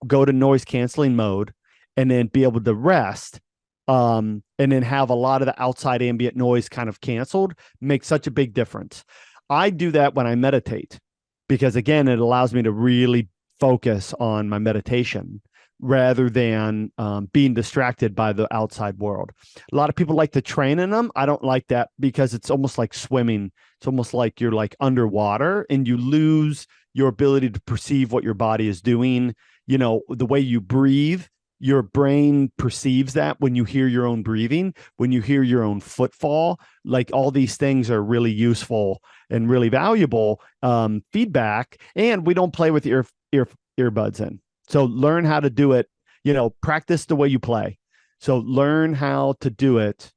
go to noise canceling mode and then be able to rest, and then have a lot of the outside ambient noise kind of canceled makes such a big difference. I do that when I meditate because, again, it allows me to really focus on my meditation rather than being distracted by the outside world. A lot of people like to train in them. I don't like that because it's almost like swimming. It's almost like you're like underwater and you lose your ability to perceive what your body is doing. The way you breathe, your brain perceives that when you hear your own breathing, when you hear your own footfall. Like all these things are really useful and really valuable feedback. And we don't play with earbuds in. So learn how to do it, practice the way you play. So learn how to do it.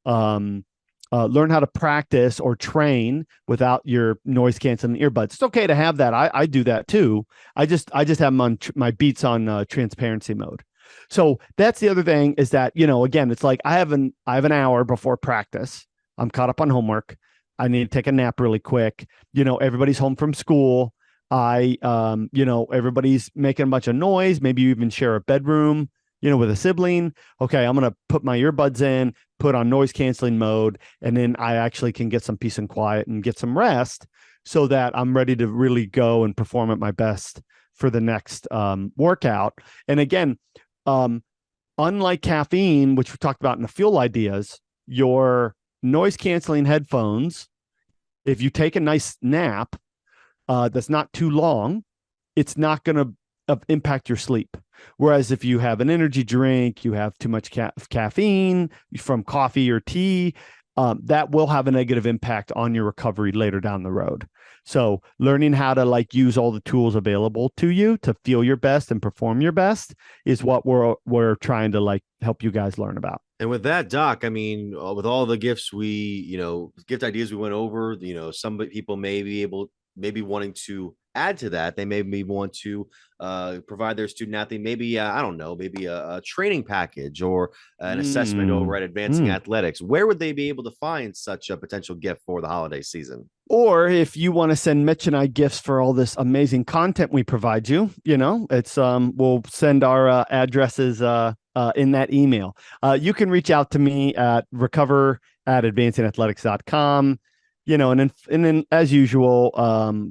Learn how to practice or train without your noise canceling earbuds. It's okay to have that. I do that too. I just have them on my Beats on transparency mode. So that's the other thing is that, again, it's like I have an hour before practice. I'm caught up on homework. I need to take a nap really quick. Everybody's home from school. Everybody's making a bunch of noise. Maybe you even share a bedroom, with a sibling. Okay, I'm going to put my earbuds in, put on noise canceling mode, and then I actually can get some peace and quiet and get some rest so that I'm ready to really go and perform at my best for the next workout. And again, unlike caffeine, which we talked about in the fuel ideas, your noise canceling headphones, if you take a nice nap, that's not too long, it's not going to impact your sleep. Whereas if you have an energy drink, you have too much caffeine from coffee or tea, that will have a negative impact on your recovery later down the road. So learning how to use all the tools available to you to feel your best and perform your best is what we're trying to help you guys learn about. And with that, Doc, I mean, with all the gifts gift ideas we went over, some people may wanting to add to that. They maybe want to provide their student athlete, maybe a training package or an assessment over at Advancing Athletics. Where would they be able to find such a potential gift for the holiday season? Or if you want to send Mitch and I gifts for all this amazing content we provide you, it's we'll send our addresses in that email. You can reach out to me at recover@advancingathletics.com. And then as usual,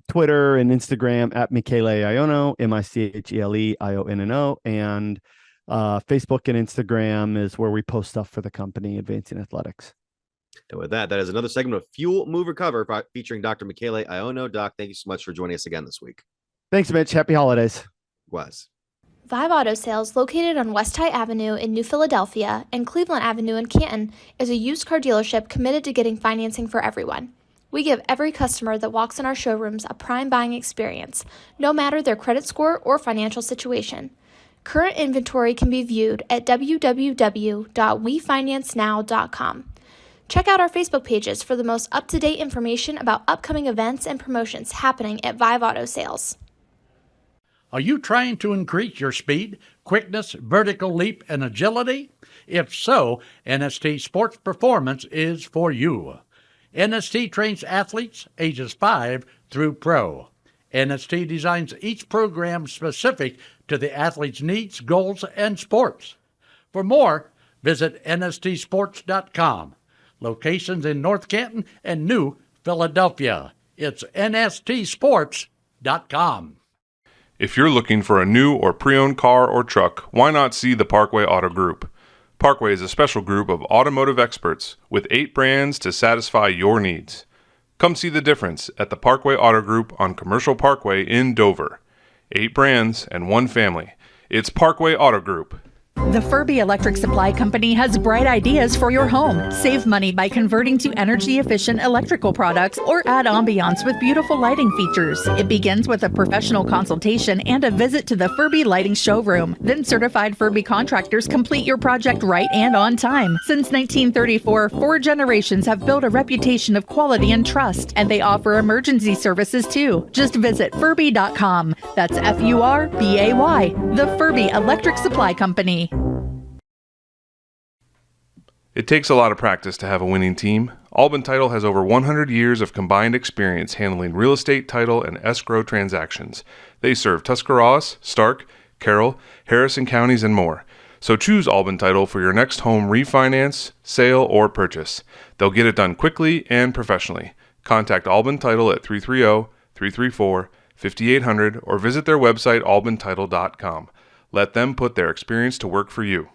Twitter and Instagram at Michele Iono, MICHELE IONNO, and Facebook and Instagram is where we post stuff for the company, Advancing Athletics. And with that is another segment of Fuel, Move, Recover featuring Dr. Michele Iono. Doc, thank you so much for joining us again this week. Thanks, Mitch. Happy holidays. Vive Auto Sales, located on West High Avenue in New Philadelphia and Cleveland Avenue in Canton, is a used car dealership committed to getting financing for everyone. We give every customer that walks in our showrooms a prime buying experience, no matter their credit score or financial situation. Current inventory can be viewed at www.wefinancenow.com. Check out our Facebook pages for the most up-to-date information about upcoming events and promotions happening at Vive Auto Sales. Are you trying to increase your speed, quickness, vertical leap, and agility? If so, NST Sports Performance is for you. NST trains athletes ages 5 through pro. NST designs each program specific to the athlete's needs, goals, and sports. For more, visit nstsports.com. Locations in North Canton and New Philadelphia. It's nstsports.com. If you're looking for a new or pre-owned car or truck, why not see the Parkway Auto Group? Parkway is a special group of automotive experts with 8 brands to satisfy your needs. Come see the difference at the Parkway Auto Group on Commercial Parkway in Dover. 8 brands and 1 family. It's Parkway Auto Group. The Furby Electric Supply Company has bright ideas for your home. Save money by converting to energy-efficient electrical products or add ambiance with beautiful lighting features. It begins with a professional consultation and a visit to the Furby Lighting Showroom. Then certified Furby contractors complete your project right and on time. Since 1934, 4 generations have built a reputation of quality and trust, and they offer emergency services too. Just visit Furby.com. That's F-U-R-B-A-Y. The Furby Electric Supply Company. It takes a lot of practice to have a winning team. Albin Title has over 100 years of combined experience handling real estate, title, and escrow transactions. They serve Tuscarawas, Stark, Carroll, Harrison counties, and more. So choose Albin Title for your next home refinance, sale, or purchase. They'll get it done quickly and professionally. Contact Albin Title at 330-334-5800 or visit their website albintitle.com. Let them put their experience to work for you.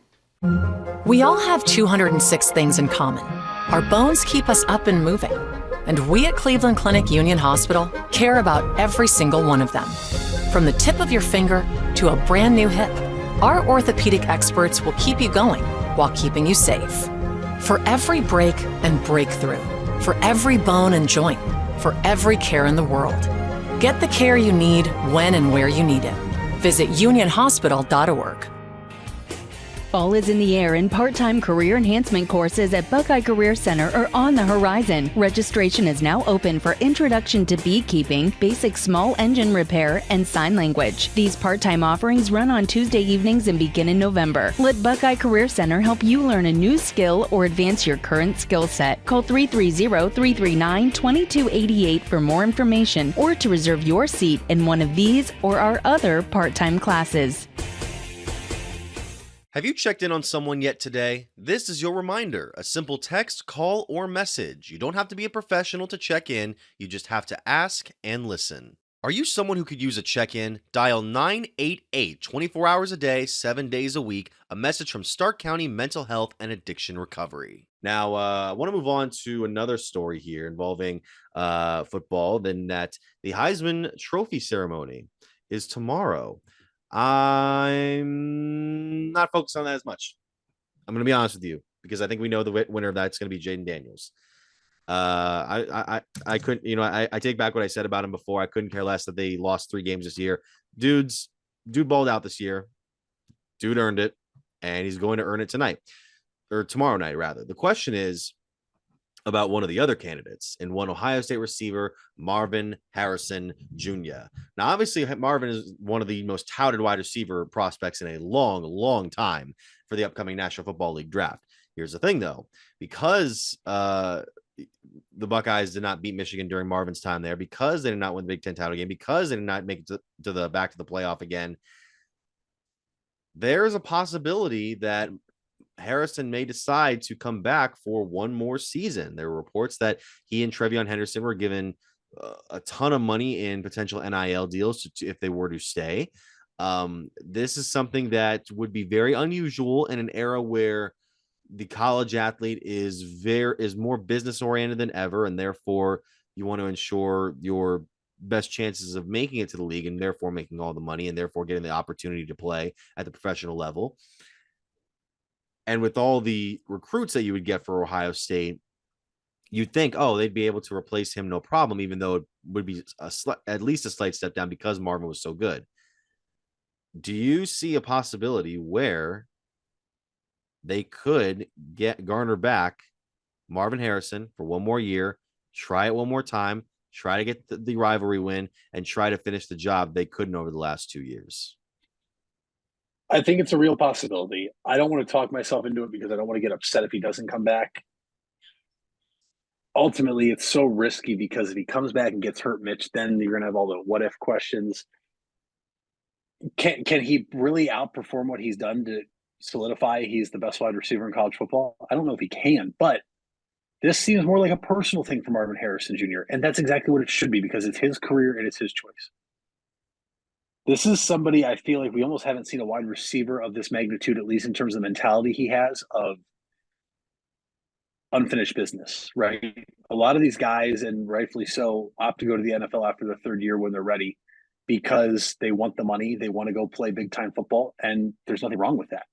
We all have 206 things in common. Our bones keep us up and moving. And we at Cleveland Clinic Union Hospital care about every single one of them. From the tip of your finger to a brand new hip, our orthopedic experts will keep you going while keeping you safe. For every break and breakthrough, for every bone and joint, for every care in the world. Get the care you need when and where you need it. Visit unionhospital.org. Fall is in the air and part-time career enhancement courses at Buckeye Career Center are on the horizon. Registration is now open for Introduction to Beekeeping, Basic Small Engine Repair, and Sign Language. These part-time offerings run on Tuesday evenings and begin in November. Let Buckeye Career Center help you learn a new skill or advance your current skill set. Call 330-339-2288 for more information or to reserve your seat in one of these or our other part-time classes. Have you checked in on someone yet today? This is your reminder. A simple text, call, or message. You don't have to be a professional to check in. You just have to ask and listen. Are you someone who could use a check-in? Dial 988 24 hours a day, 7 days a week. A message from Stark County Mental Health and Addiction Recovery. Now, I want to move on to another story here involving football. Then that the Heisman Trophy ceremony is tomorrow. I'm not focused on that as much. I'm going to be honest with you because I think we know the winner of that's going to be Jaden Daniels. I couldn't, I take back what I said about him before. I couldn't care less that they lost 3 games this year. Dude balled out this year. Dude earned it, and he's going to earn it tonight or tomorrow night, rather. The question is about one of the other candidates and one Ohio State receiver, Marvin Harrison Jr. Now, obviously, Marvin is one of the most touted wide receiver prospects in a long, long time for the upcoming National Football League draft. Here's the thing, though, because the Buckeyes did not beat Michigan during Marvin's time there, because they did not win the Big Ten title game, because they did not make it to the back to the playoff again, there's a possibility that Harrison may decide to come back for one more season. There were reports that he and Trevion Henderson were given a ton of money in potential NIL deals if they were to stay. This is something that would be very unusual in an era where the college athlete is more business oriented than ever, and therefore you want to ensure your best chances of making it to the league and therefore making all the money and therefore getting the opportunity to play at the professional level. And with all the recruits that you would get for Ohio State, you'd think, oh, they'd be able to replace him no problem, even though it would be at least a slight step down because Marvin was so good. Do you see a possibility where they could garner back Marvin Harrison for one more year, try it one more time, try to get the rivalry win, and try to finish the job they couldn't over the last 2 years? I think it's a real possibility. I don't want to talk myself into it because I don't want to get upset if he doesn't come back. ultimately it's so risky because if he comes back and gets hurt, Mitch, then you're going to have all the what if questions. Can he really outperform what he's done to solidify he's the best wide receiver in college football? I don't know if he can, but this seems more like a personal thing for Marvin Harrison Jr., and that's exactly what it should be because it's his career and it's his choice. This is somebody I feel like we almost haven't seen a wide receiver of this magnitude, at least in terms of the mentality he has of unfinished business, right? A lot of these guys, and rightfully so, opt to go to the NFL after their third year when they're ready because they want the money, they want to go play big-time football, and there's nothing wrong with that.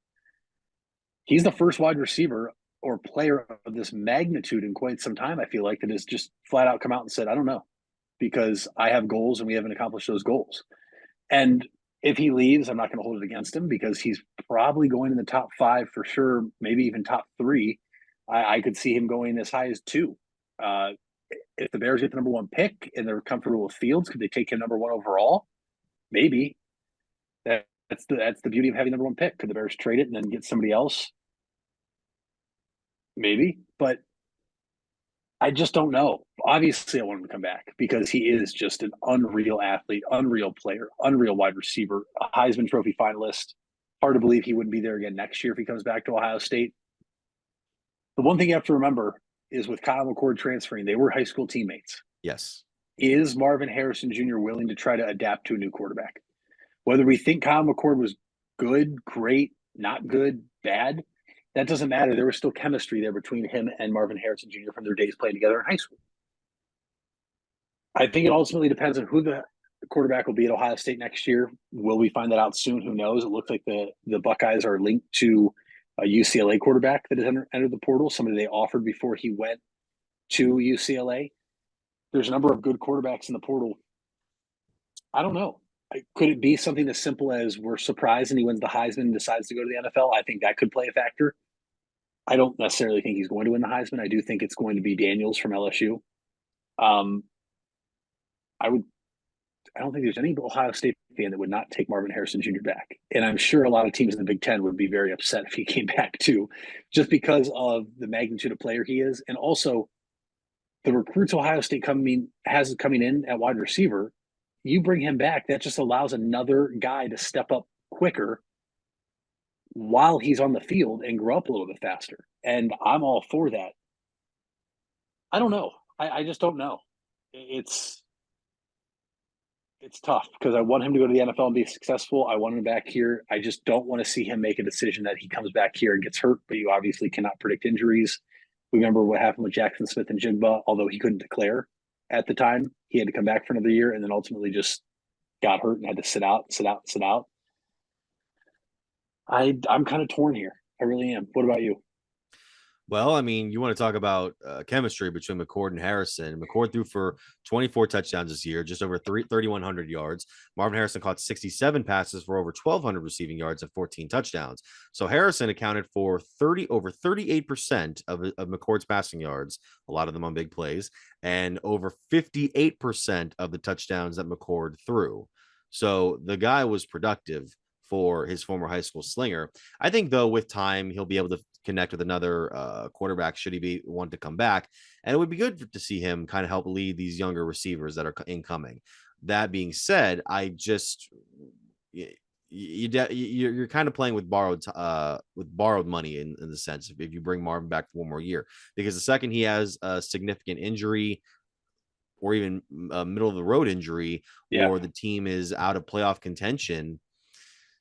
He's the first wide receiver or player of this magnitude in quite some time, I feel like, that has just flat out come out and said, I don't know, because I have goals and we haven't accomplished those goals. And if he leaves, I'm not going to hold it against him because he's probably going in the top 5 for sure, maybe even top 3. I could see him going as high as 2. If the Bears get the number 1 pick and they're comfortable with Fields, could they take him number 1 overall? Maybe. That's the beauty of having number 1 pick. Could the Bears trade it and then get somebody else? Maybe, but I just don't know. Obviously, I want him to come back because he is just an unreal athlete, unreal player, unreal wide receiver, a Heisman Trophy finalist. Hard to believe he wouldn't be there again next year if he comes back to Ohio State. The one thing you have to remember is with Kyle McCord transferring, they were high school teammates. Yes. Is Marvin Harrison Jr. willing to try to adapt to a new quarterback? Whether we think Kyle McCord was good, great, not good, bad, that doesn't matter. There was still chemistry there between him and Marvin Harrison Jr. from their days playing together in high school. I think it ultimately depends on who the quarterback will be at Ohio State next year. Will we find that out soon? Who knows? It looks like the Buckeyes are linked to a UCLA quarterback that has entered the portal, somebody they offered before he went to UCLA. There's a number of good quarterbacks in the portal. I don't know. Could it be something as simple as we're surprised and he wins the Heisman and decides to go to the NFL? I think that could play a factor. I don't necessarily think he's going to win the Heisman. I do think it's going to be Daniels from LSU. I don't think there's any Ohio State fan that would not take Marvin Harrison Jr. back. And I'm sure a lot of teams in the Big Ten would be very upset if he came back too, just because of the magnitude of player he is. And also the recruits Ohio State has coming in at wide receiver. You bring him back, that just allows another guy to step up quicker while he's on the field and grow up a little bit faster. And I'm all for that. I don't know. I just don't know. It's tough because I want him to go to the NFL and be successful. I want him back here. I just don't want to see him make a decision that he comes back here and gets hurt, but you obviously cannot predict injuries. We remember what happened with Jackson Smith and Jigba, although he couldn't declare at the time. He had to come back for another year and then ultimately just got hurt and had to sit out. I'm kind of torn here. I really am. What about you? Well, I mean, you want to talk about chemistry between McCord and Harrison. McCord threw for 24 touchdowns this year, just over 3,100 yards. Marvin Harrison caught 67 passes for over 1,200 receiving yards and 14 touchdowns. So Harrison accounted for over 38% of McCord's passing yards, a lot of them on big plays, and over 58% of the touchdowns that McCord threw. So the guy was productive for his former high school slinger. I think, though, with time, he'll be able to connect with another quarterback should he want to come back. And it would be good to see him kind of help lead these younger receivers that are incoming. That being said, I just you're kind of playing with borrowed money in the sense if you bring Marvin back for one more year, because the second he has a significant injury or even a middle of the road injury, or the team is out of playoff contention,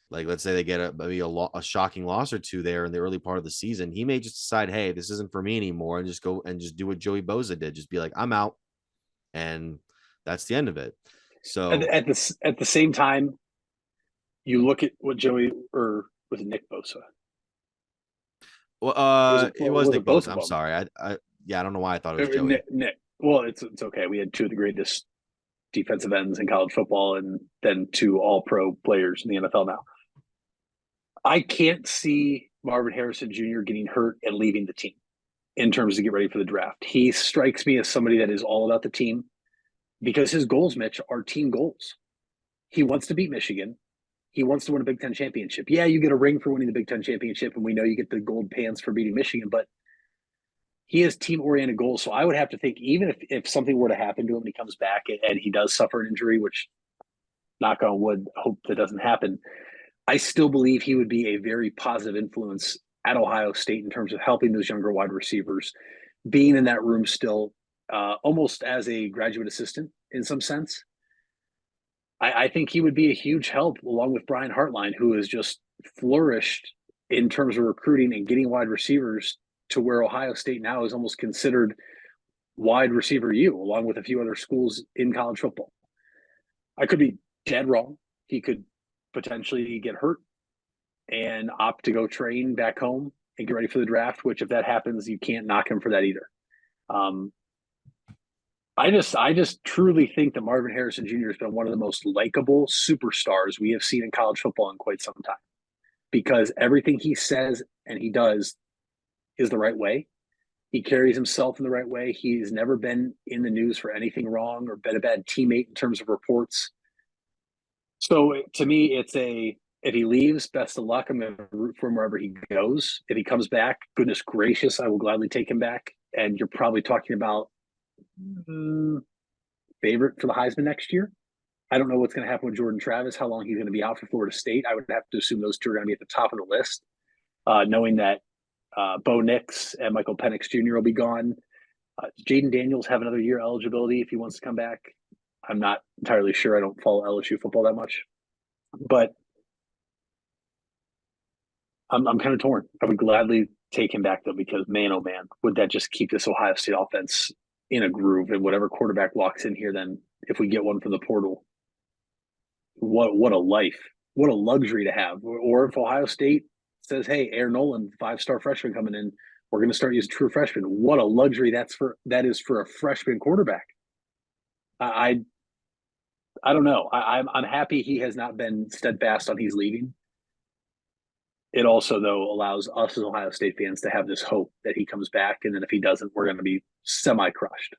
like let's say they get maybe a shocking loss or two there in the early part of the season, he may just decide, hey, this isn't for me anymore, and just go and just do what Joey Bosa did, just be like, I'm out, and that's the end of it. So at the same time, you look at what Joey, or was it Nick Bosa? Well, it was Nick Bosa. I'm sorry. I don't know why I thought it was Joey. Nick. Well, it's okay. We had two of the greatest defensive ends in college football, and then two all-pro players in the NFL now. I can't see Marvin Harrison Jr. getting hurt and leaving the team in terms to get ready for the draft. He strikes me as somebody that is all about the team because his goals, Mitch, are team goals. He wants to beat Michigan. He wants to win a Big Ten championship. Yeah, you get a ring for winning the Big Ten championship, and we know you get the gold pants for beating Michigan, but he has team-oriented goals. So I would have to think, even if something were to happen to him and he comes back and he does suffer an injury, which, knock on wood, hope that doesn't happen, I still believe he would be a very positive influence at Ohio State in terms of helping those younger wide receivers, being in that room still, almost as a graduate assistant in some sense. I think he would be a huge help, along with Brian Hartline, who has just flourished in terms of recruiting and getting wide receivers to where Ohio State now is almost considered wide receiver U, along with a few other schools in college football. I could be dead wrong. He could potentially get hurt and opt to go train back home and get ready for the draft, which if that happens, you can't knock him for that either. I just truly think that Marvin Harrison Jr. has been one of the most likable superstars we have seen in college football in quite some time, because everything he says and he does is the right way. He carries himself in the right way. He's never been in the news for anything wrong or been a bad teammate in terms of reports. So to me, it's if he leaves, best of luck. I'm going to root for him wherever he goes. If he comes back, goodness gracious, I will gladly take him back. And you're probably talking about favorite for the Heisman next year. I don't know what's going to happen with Jordan Travis, how long he's going to be out for Florida State. I would have to assume those two are going to be at the top of the list, knowing that Bo Nix and Michael Penix Jr. will be gone. Jaden Daniels have another year eligibility if he wants to come back. I'm not entirely sure. I don't follow LSU football that much, but I'm kind of torn. I would gladly take him back though, because man, oh man, would that just keep this Ohio State offense in a groove, and whatever quarterback walks in here, then if we get one from the portal, what a life, what a luxury to have. Or if Ohio State says, hey, Air Nolan, 5-star freshman coming in, we're going to start using true freshmen. What a luxury that is for a freshman quarterback. I don't know. I'm happy he has not been steadfast on he's leaving. It also, though, allows us as Ohio State fans to have this hope that he comes back, and then if he doesn't, we're going to be semi-crushed.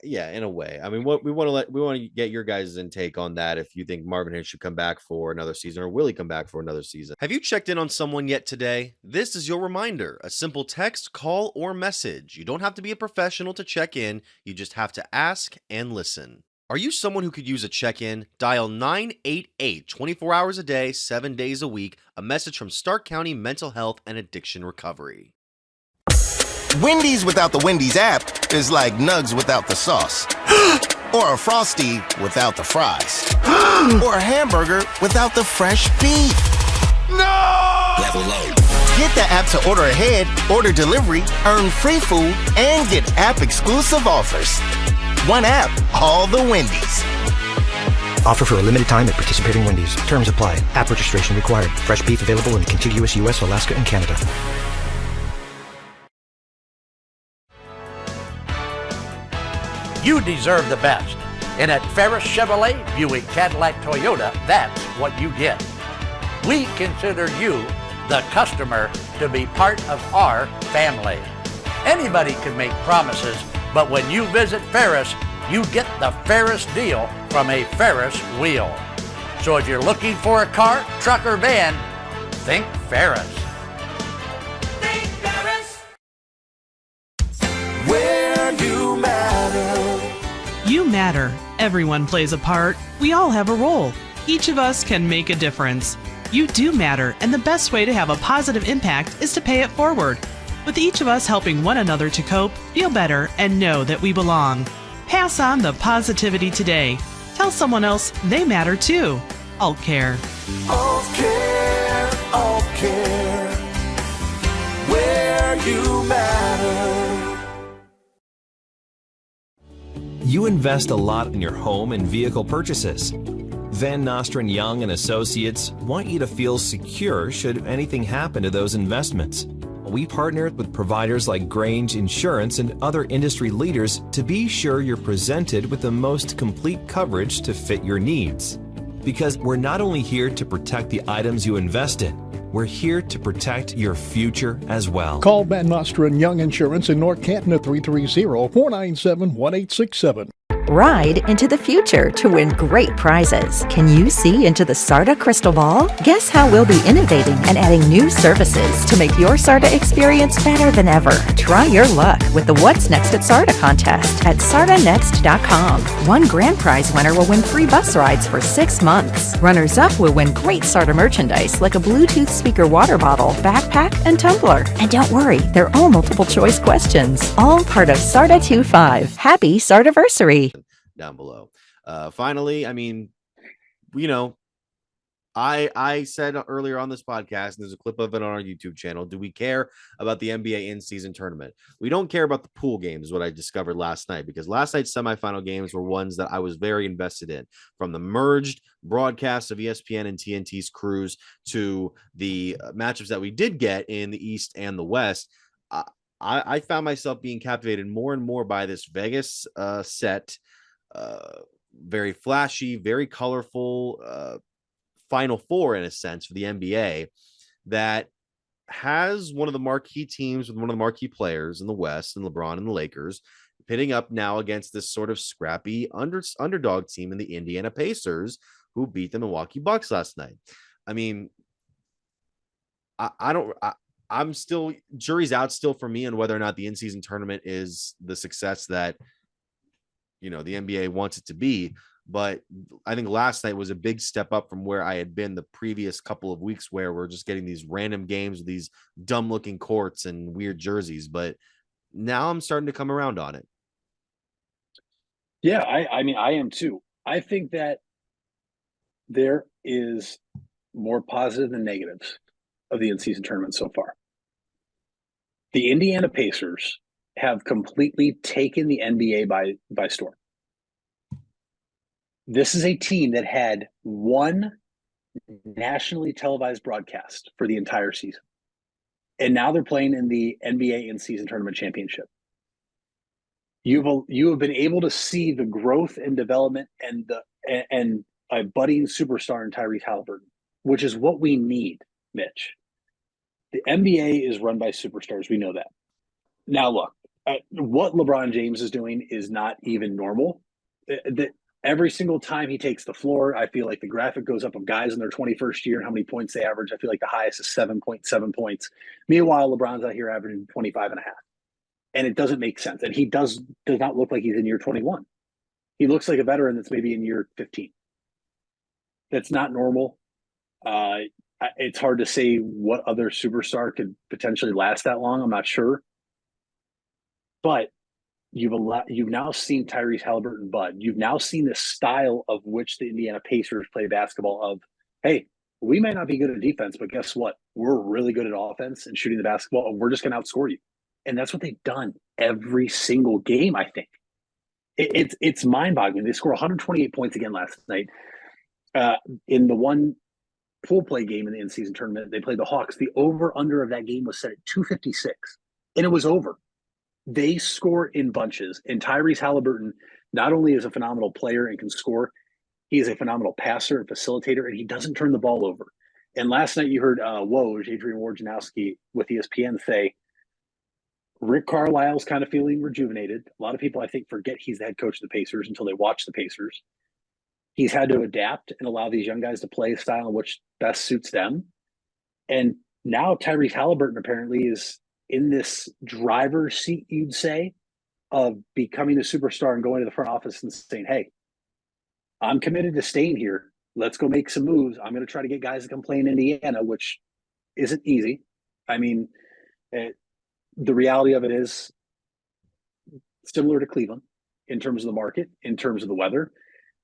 Yeah, in a way. I mean, what we want to get your guys' intake on that. If you think Marvin Harris should come back for another season, or will he come back for another season? Have you checked in on someone yet today? This is your reminder: a simple text, call, or message. You don't have to be a professional to check in. You just have to ask and listen. Are you someone who could use a check-in? Dial 988 24 hours a day, 7 days a week. A message from Stark County Mental Health and Addiction Recovery. Wendy's without the Wendy's app is like Nugs without the sauce. Or a Frosty without the fries. Or a hamburger without the fresh beef. No! Level up. Get the app to order ahead, order delivery, earn free food, and get app-exclusive offers. One app, all the Wendy's. Offer for a limited time at participating Wendy's. Terms apply. App registration required. Fresh beef available in the contiguous U.S., Alaska, and Canada. You deserve the best. And at Ferris Chevrolet, Buick, Cadillac, Toyota, that's what you get. We consider you, the customer, to be part of our family. Anybody can make promises, but when you visit Ferris, you get the Ferris deal from a Ferris wheel. So if you're looking for a car, truck, or van, think Ferris. Think Ferris. Where you matter. You matter. Everyone plays a part. We all have a role. Each of us can make a difference. You do matter, and the best way to have a positive impact is to pay it forward. With each of us helping one another to cope, feel better, and know that we belong. Pass on the positivity today. Tell someone else they matter too. Alt Care. Alt Care, Alt Care. Where you matter. You invest a lot in your home and vehicle purchases. Van Nostrand Young and Associates want you to feel secure should anything happen to those investments. We partnered with providers like Grange Insurance and other industry leaders to be sure you're presented with the most complete coverage to fit your needs. Because we're not only here to protect the items you invest in, we're here to protect your future as well. Call Van Nostrand Young Insurance in North Canton at 330-497-1867. Ride into the future to win great prizes. Can you see into the SARTA crystal ball? Guess how we'll be innovating and adding new services to make your SARTA experience better than ever. Try your luck with the What's Next at SARTA contest at sartanext.com. One grand prize winner will win free bus rides for 6 months. Runners-up will win great SARTA merchandise like a Bluetooth speaker water bottle, backpack, and tumbler. And don't worry, they're all multiple choice questions. All part of SARTA 2.5. Happy SARTAversary. Down below. Finally, I mean, I said earlier on this podcast, and there's a clip of it on our YouTube channel, do we care about the NBA in-season tournament? We don't care about the pool games, what I discovered last night, because last night's semifinal games were ones that I was very invested in, from the merged broadcast of ESPN and TNT's crews to the matchups that we did get in the East and the West. I found myself being captivated more and more by this Vegas set, very flashy, very colorful Final Four in a sense for the NBA that has one of the marquee teams with one of the marquee players in the West, and LeBron and the Lakers, pitting up now against this sort of scrappy underdog team in the Indiana Pacers, who beat the Milwaukee Bucks last night. I mean, I'm still, jury's out still for me on whether or not the in-season tournament is the success that the NBA wants it to be. But I think last night was a big step up from where I had been the previous couple of weeks, where we're just getting these random games with these dumb looking courts and weird jerseys. But now I'm starting to come around on it. Yeah, I mean, I am too. I think that there is more positive than negatives of the in-season tournament so far. The Indiana Pacers have completely taken the NBA by storm. This is a team that had one nationally televised broadcast for the entire season. And now they're playing in the NBA in-season tournament championship. You have been able to see the growth and development and a budding superstar in Tyrese Halliburton, which is what we need, Mitch. The NBA is run by superstars. We know that. Now, look, what LeBron James is doing is not even normal. Every single time he takes the floor, I feel like the graphic goes up of guys in their 21st year and how many points they average. I feel like the highest is 7.7 points. Meanwhile, LeBron's out here averaging 25 and a half. And it doesn't make sense. And he does not look like he's in year 21. He looks like a veteran that's maybe in year 15. That's not normal. It's hard to say what other superstar could potentially last that long. I'm not sure. But you've now seen Tyrese Halliburton bud. You've now seen the style of which the Indiana Pacers play basketball of, hey, we may not be good at defense, but guess what? We're really good at offense and shooting the basketball, and we're just going to outscore you. And that's what they've done every single game, I think. It's mind-boggling. They scored 128 points again last night. In the one pool play game in the in-season tournament, they played the Hawks. The over-under of that game was set at 256, and it was over. They score in bunches, and Tyrese Halliburton not only is a phenomenal player and can score, he is a phenomenal passer and facilitator, and he doesn't turn the ball over. And last night you heard Woj, Adrian Wojnarowski with ESPN say, Rick Carlisle's kind of feeling rejuvenated. A lot of people, I think, forget he's the head coach of the Pacers until they watch the Pacers. He's had to adapt and allow these young guys to play a style in which best suits them. And now Tyrese Halliburton apparently is in this driver's seat, you'd say, of becoming a superstar and going to the front office and saying, hey, I'm committed to staying here. Let's go make some moves. I'm going to try to get guys to come play in Indiana, which isn't easy. I mean, the reality of it is similar to Cleveland in terms of the market, in terms of the weather.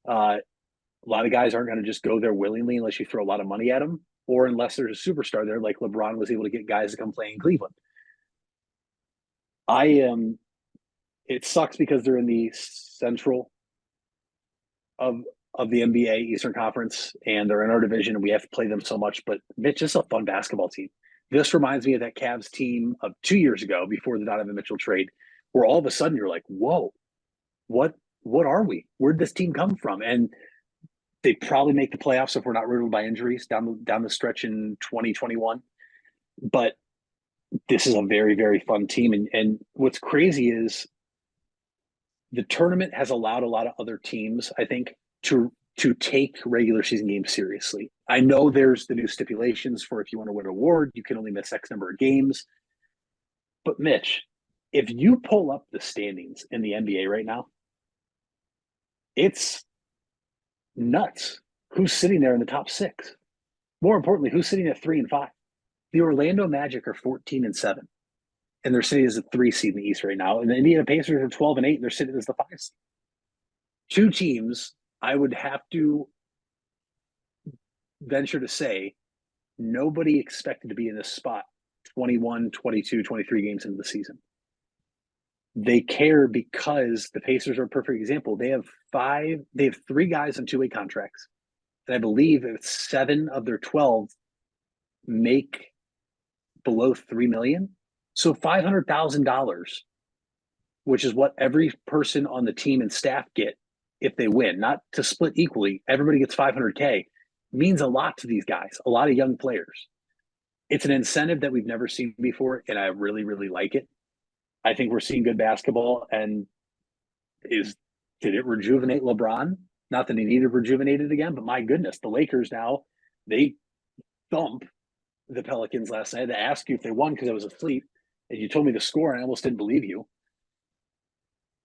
A lot of guys aren't going to just go there willingly unless you throw a lot of money at them, or unless there's a superstar there like LeBron was able to get guys to come play in Cleveland. It sucks because they're in the central of the NBA Eastern Conference, and they're in our division, and we have to play them so much. But Mitch, this is a fun basketball team. This reminds me of that Cavs team of 2 years ago before the Donovan Mitchell trade, where all of a sudden you're like, whoa, what are we? Where'd this team come from? And they probably make the playoffs if we're not riddled by injuries down the stretch in 2021. But this is a very, very fun team. And what's crazy is the tournament has allowed a lot of other teams, I think, to take regular season games seriously. I know there's the new stipulations for if you want to win an award, you can only miss X number of games. But Mitch, if you pull up the standings in the NBA right now, it's nuts. Who's sitting there in the top 6? More importantly, who's sitting at 3 and 5? The Orlando Magic are 14 and 7, and they're sitting as a 3 seed in the East right now. And the Indiana Pacers are 12 and 8, and they're sitting as the 5 seed. 2 teams, I would have to venture to say, nobody expected to be in this spot 21, 22, 23 games into the season. They care because the Pacers are a perfect example. They have 3 guys on 2-way contracts. And I believe it's 7 of their 12 make below $3 million. So $500,000, which is what every person on the team and staff get if they win, not to split equally. Everybody gets $500K, means a lot to these guys, a lot of young players. It's an incentive that we've never seen before, and I really, really like it. I think we're seeing good basketball. And did it rejuvenate LeBron? Not that he needed rejuvenated again, but my goodness, the Lakers now, they thump the Pelicans last night. I had to ask you if they won because I was asleep, and you told me the score, and I almost didn't believe you.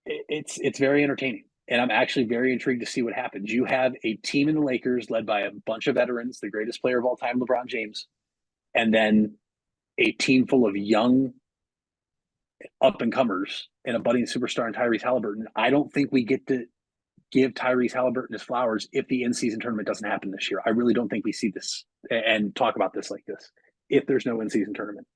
It's very entertaining, and I'm actually very intrigued to see what happens. You have a team in the Lakers led by a bunch of veterans, the greatest player of all time, LeBron James, and then a team full of young up-and-comers and a budding superstar in Tyrese Halliburton. I don't think we get to give Tyrese Halliburton his flowers if the in-season tournament doesn't happen this year. I really don't think we see this and talk about this like this if there's no in-season tournament.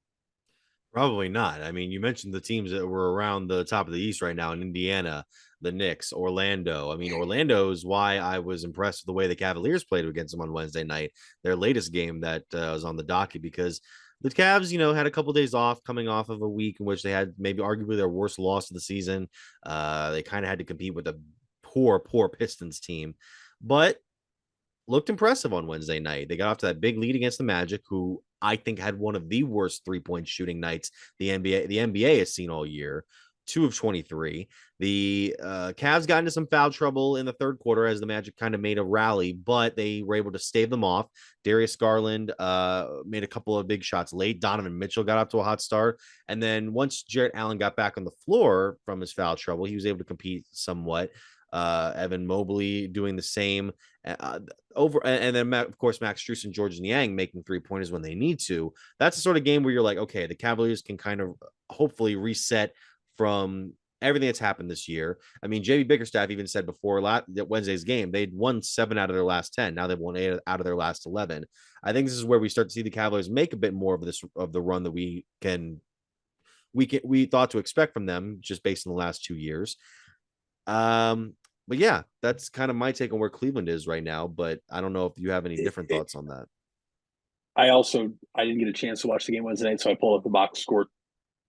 Probably not. I mean, you mentioned the teams that were around the top of the East right now in Indiana, the Knicks, Orlando. I mean, Orlando is why I was impressed with the way the Cavaliers played against them on Wednesday night, their latest game that was on the docket, because the Cavs, had a couple of days off coming off of a week in which they had maybe arguably their worst loss of the season. They kind of had to compete with a poor Pistons team, but looked impressive on Wednesday night. They got off to that big lead against the Magic, who I think had one of the worst 3-point shooting nights the NBA has seen all year. 2 of 23. The Cavs got into some foul trouble in the third quarter as the Magic kind of made a rally, but they were able to stave them off. Darius Garland made a couple of big shots late. Donovan Mitchell got off to a hot start. And then once Jarrett Allen got back on the floor from his foul trouble, he was able to compete somewhat. Evan Mobley doing the same and then of course Max Strus and Georges Niang making 3-pointers when they need to. That's the sort of game where you're like, okay, the Cavaliers can kind of hopefully reset from everything that's happened this year. I mean, JB Bickerstaff even said before Wednesday's game, they'd won 7 out of their last 10. Now they've won 8 out of their last 11. I think this is where we start to see the Cavaliers make a bit more of the run that we thought to expect from them just based on the last 2 years. But yeah, that's kind of my take on where Cleveland is right now, but I don't know if you have any different thoughts on that. I didn't get a chance to watch the game Wednesday night, so I pulled up the box score.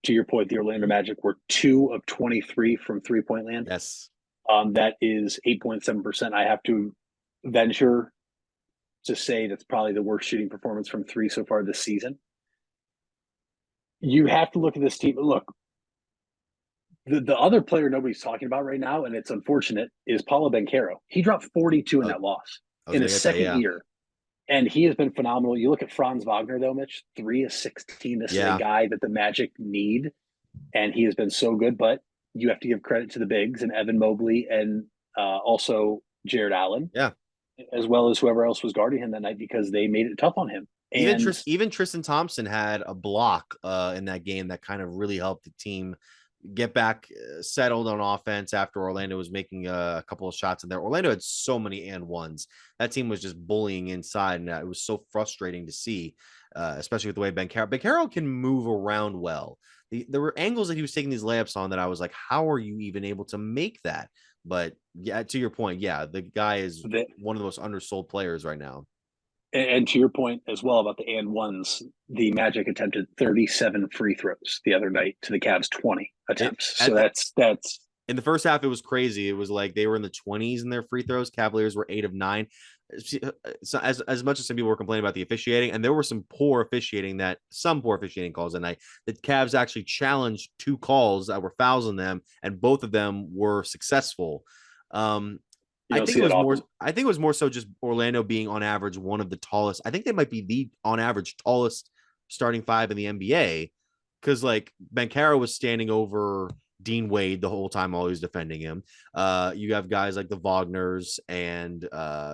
To your point, the Orlando Magic were 2 of 23 from 3-point land. Yes. That is 8.7%. I have to venture to say that's probably the worst shooting performance from 3 so far this season. You have to look at this team. Look, the other player nobody's talking about right now, and it's unfortunate, is Paolo Banchero. He dropped 42 in that loss in his second year. And he has been phenomenal. You look at Franz Wagner, though, Mitch, 3 of 16. This is a guy that the Magic need, and he has been so good. But you have to give credit to the bigs and Evan Mobley and also Jarrett Allen, as well as whoever else was guarding him that night, because they made it tough on him. Even Tristan Thompson had a block in that game that kind of really helped the team get back settled on offense after Orlando was making a couple of shots in there. Orlando had so many and ones. That team was just bullying inside, and it was so frustrating to see, especially with the way Banchero can move around well. There were angles that he was taking these layups on that I was like, how are you even able to make that? But yeah, to your point, the guy is one of the most undersold players right now. And to your point as well about the and ones, the Magic attempted 37 free throws the other night to the Cavs 20 attempts. So that's in the first half. It was crazy. It was like they were in the 20s in their free throws. Cavaliers were 8 of 9. so as much as some people were complaining about the officiating, and there were some poor officiating calls that night, the Cavs actually challenged 2 calls that were fouls on them, and both of them were successful. I think it was more so just Orlando being on average one of the tallest. I think they might be the on average tallest starting 5 in the NBA, because like Banchero was standing over Dean Wade the whole time while he was defending him. You have guys like the Wagners and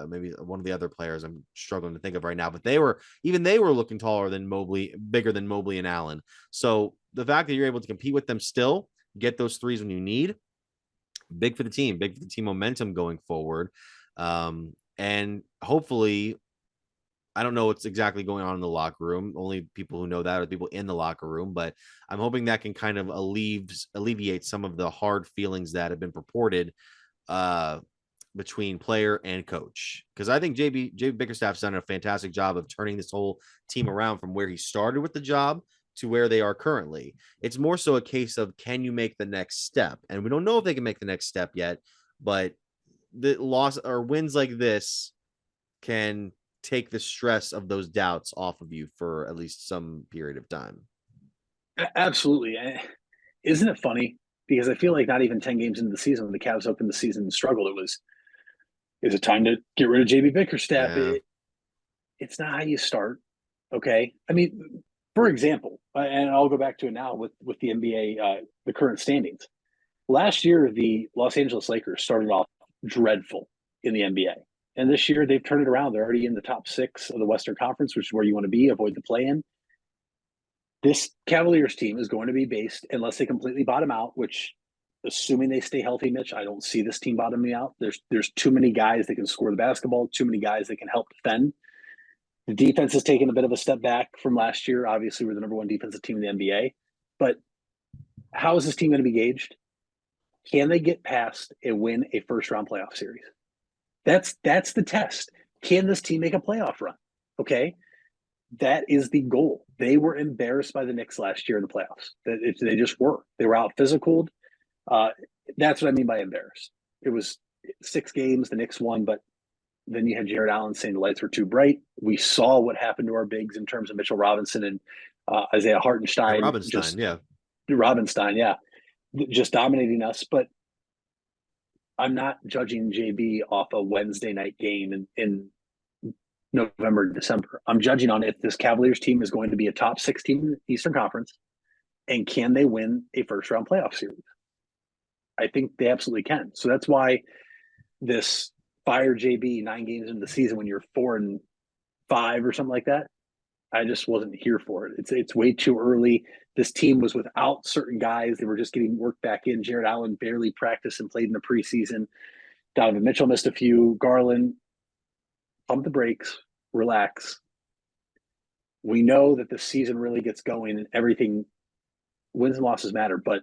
maybe one of the other players I'm struggling to think of right now, but they were looking taller than Mobley, bigger than Mobley and Allen. So the fact that you're able to compete with them still, get those threes when you need, big for the team momentum going forward. And hopefully, I don't know what's exactly going on in the locker room. Only people who know that are people in the locker room, but I'm hoping that can kind of alleviate some of the hard feelings that have been purported between player and coach. Because I think JB Bickerstaff's done a fantastic job of turning this whole team around from where he started with the job to where they are currently. It's more so a case of, can you make the next step? And we don't know if they can make the next step yet, but the loss or wins like this can take the stress of those doubts off of you for at least some period of time. Absolutely. Isn't it funny? Because I feel like not even 10 games into the season, when the Cavs opened the season and struggled, is it time to get rid of JB Bickerstaff? Yeah. It's not how you start. Okay. I mean, for example, and I'll go back to it now with the NBA, the current standings. Last year, the Los Angeles Lakers started off dreadful in the NBA. And this year, they've turned it around. They're already in the top 6 of the Western Conference, which is where you want to be, avoid the play-in. This Cavaliers team is going to be based, unless they completely bottom out, which, assuming they stay healthy, Mitch, I don't see this team bottoming out. There's too many guys that can score the basketball, too many guys that can help defend. The defense has taken a bit of a step back from last year. Obviously, we're the number 1 defensive team in the NBA. But how is this team going to be gauged? Can they get past and win a first-round playoff series? That's the test. Can this team make a playoff run? Okay. That is the goal. They were embarrassed by the Knicks last year in the playoffs. They just were. They were out physicaled. That's what I mean by embarrassed. It was 6 games. The Knicks won, but then you had Jared Allen saying the lights were too bright. We saw what happened to our bigs in terms of Mitchell Robinson and Isaiah Hartenstein. Robinstein, yeah. Just dominating us. But I'm not judging JB off a Wednesday night game in November, December. I'm judging on if this Cavaliers team is going to be a top 6 team in the Eastern Conference, and can they win a first-round playoff series? I think they absolutely can. So that's why this fire JB 9 games into the season when you're 4-5 or something like that, I just wasn't here for it. It's way too early. This team was without certain guys. They were just getting work back in. Jared Allen barely practiced and played in the preseason. Donovan Mitchell missed a few. Garland, pump the brakes, relax. We know that the season really gets going and everything, wins and losses matter. But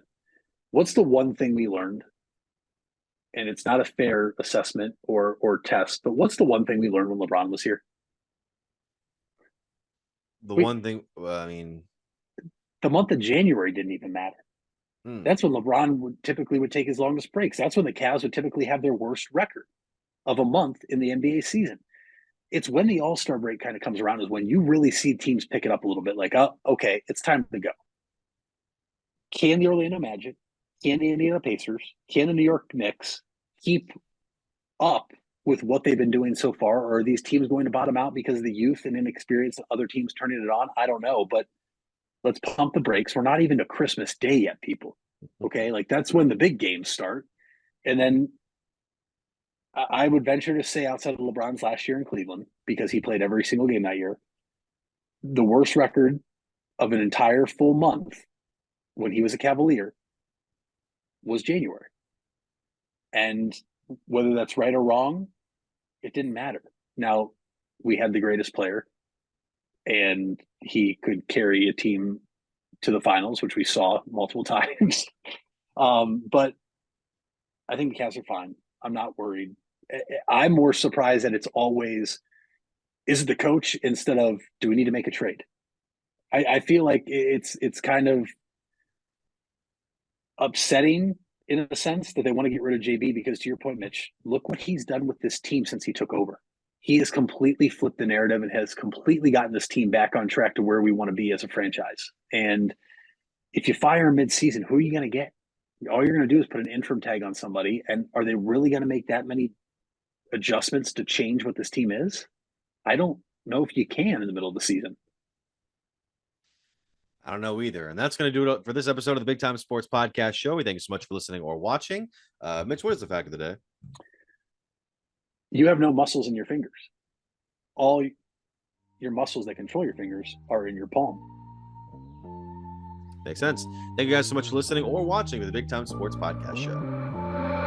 what's the one thing we learned? And it's not a fair assessment or test, but what's the one thing we learned when LeBron was here? One thing, I mean, the month of January didn't even matter. That's when LeBron would typically take his longest breaks. That's when the Cavs would typically have their worst record of a month in the NBA season. It's when the All-Star break kind of comes around is when you really see teams pick it up a little bit, like, oh, okay, it's time to go. Can the Orlando Magic, can the Indiana Pacers, can the New York Knicks keep up with what they've been doing so far? Or are these teams going to bottom out because of the youth and inexperience of other teams turning it on? I don't know, but let's pump the brakes. We're not even to Christmas Day yet, people. Okay, like that's when the big games start. And then I would venture to say, outside of LeBron's last year in Cleveland, because he played every single game that year, the worst record of an entire full month when he was a Cavalier was January. And whether that's right or wrong, it didn't matter. Now, we had the greatest player, and he could carry a team to the finals, which we saw multiple times. But I think the Cavs are fine. I'm not worried. I'm more surprised that it's always, is it the coach instead of, do we need to make a trade? I feel like it's kind of upsetting in a sense that they want to get rid of JB because, to your point, Mitch, look what he's done with this team since he took over. he has completely flipped the narrative and has completely gotten this team back on track to where we want to be as a franchise. And if you fire him mid-season, who are you going to get? All you're going to do is put an interim tag on somebody. And are they really going to make that many adjustments to change what this team is? I don't know if you can in the middle of the season. I don't know either. And that's going to do it for this episode of the Big Time Sports Podcast Show. We thank you so much for listening or watching. Mitch, what is the fact of the day? You have no muscles in your fingers. All your muscles that control your fingers are in your palm. Makes sense. Thank you guys so much for listening or watching the Big Time Sports Podcast Show.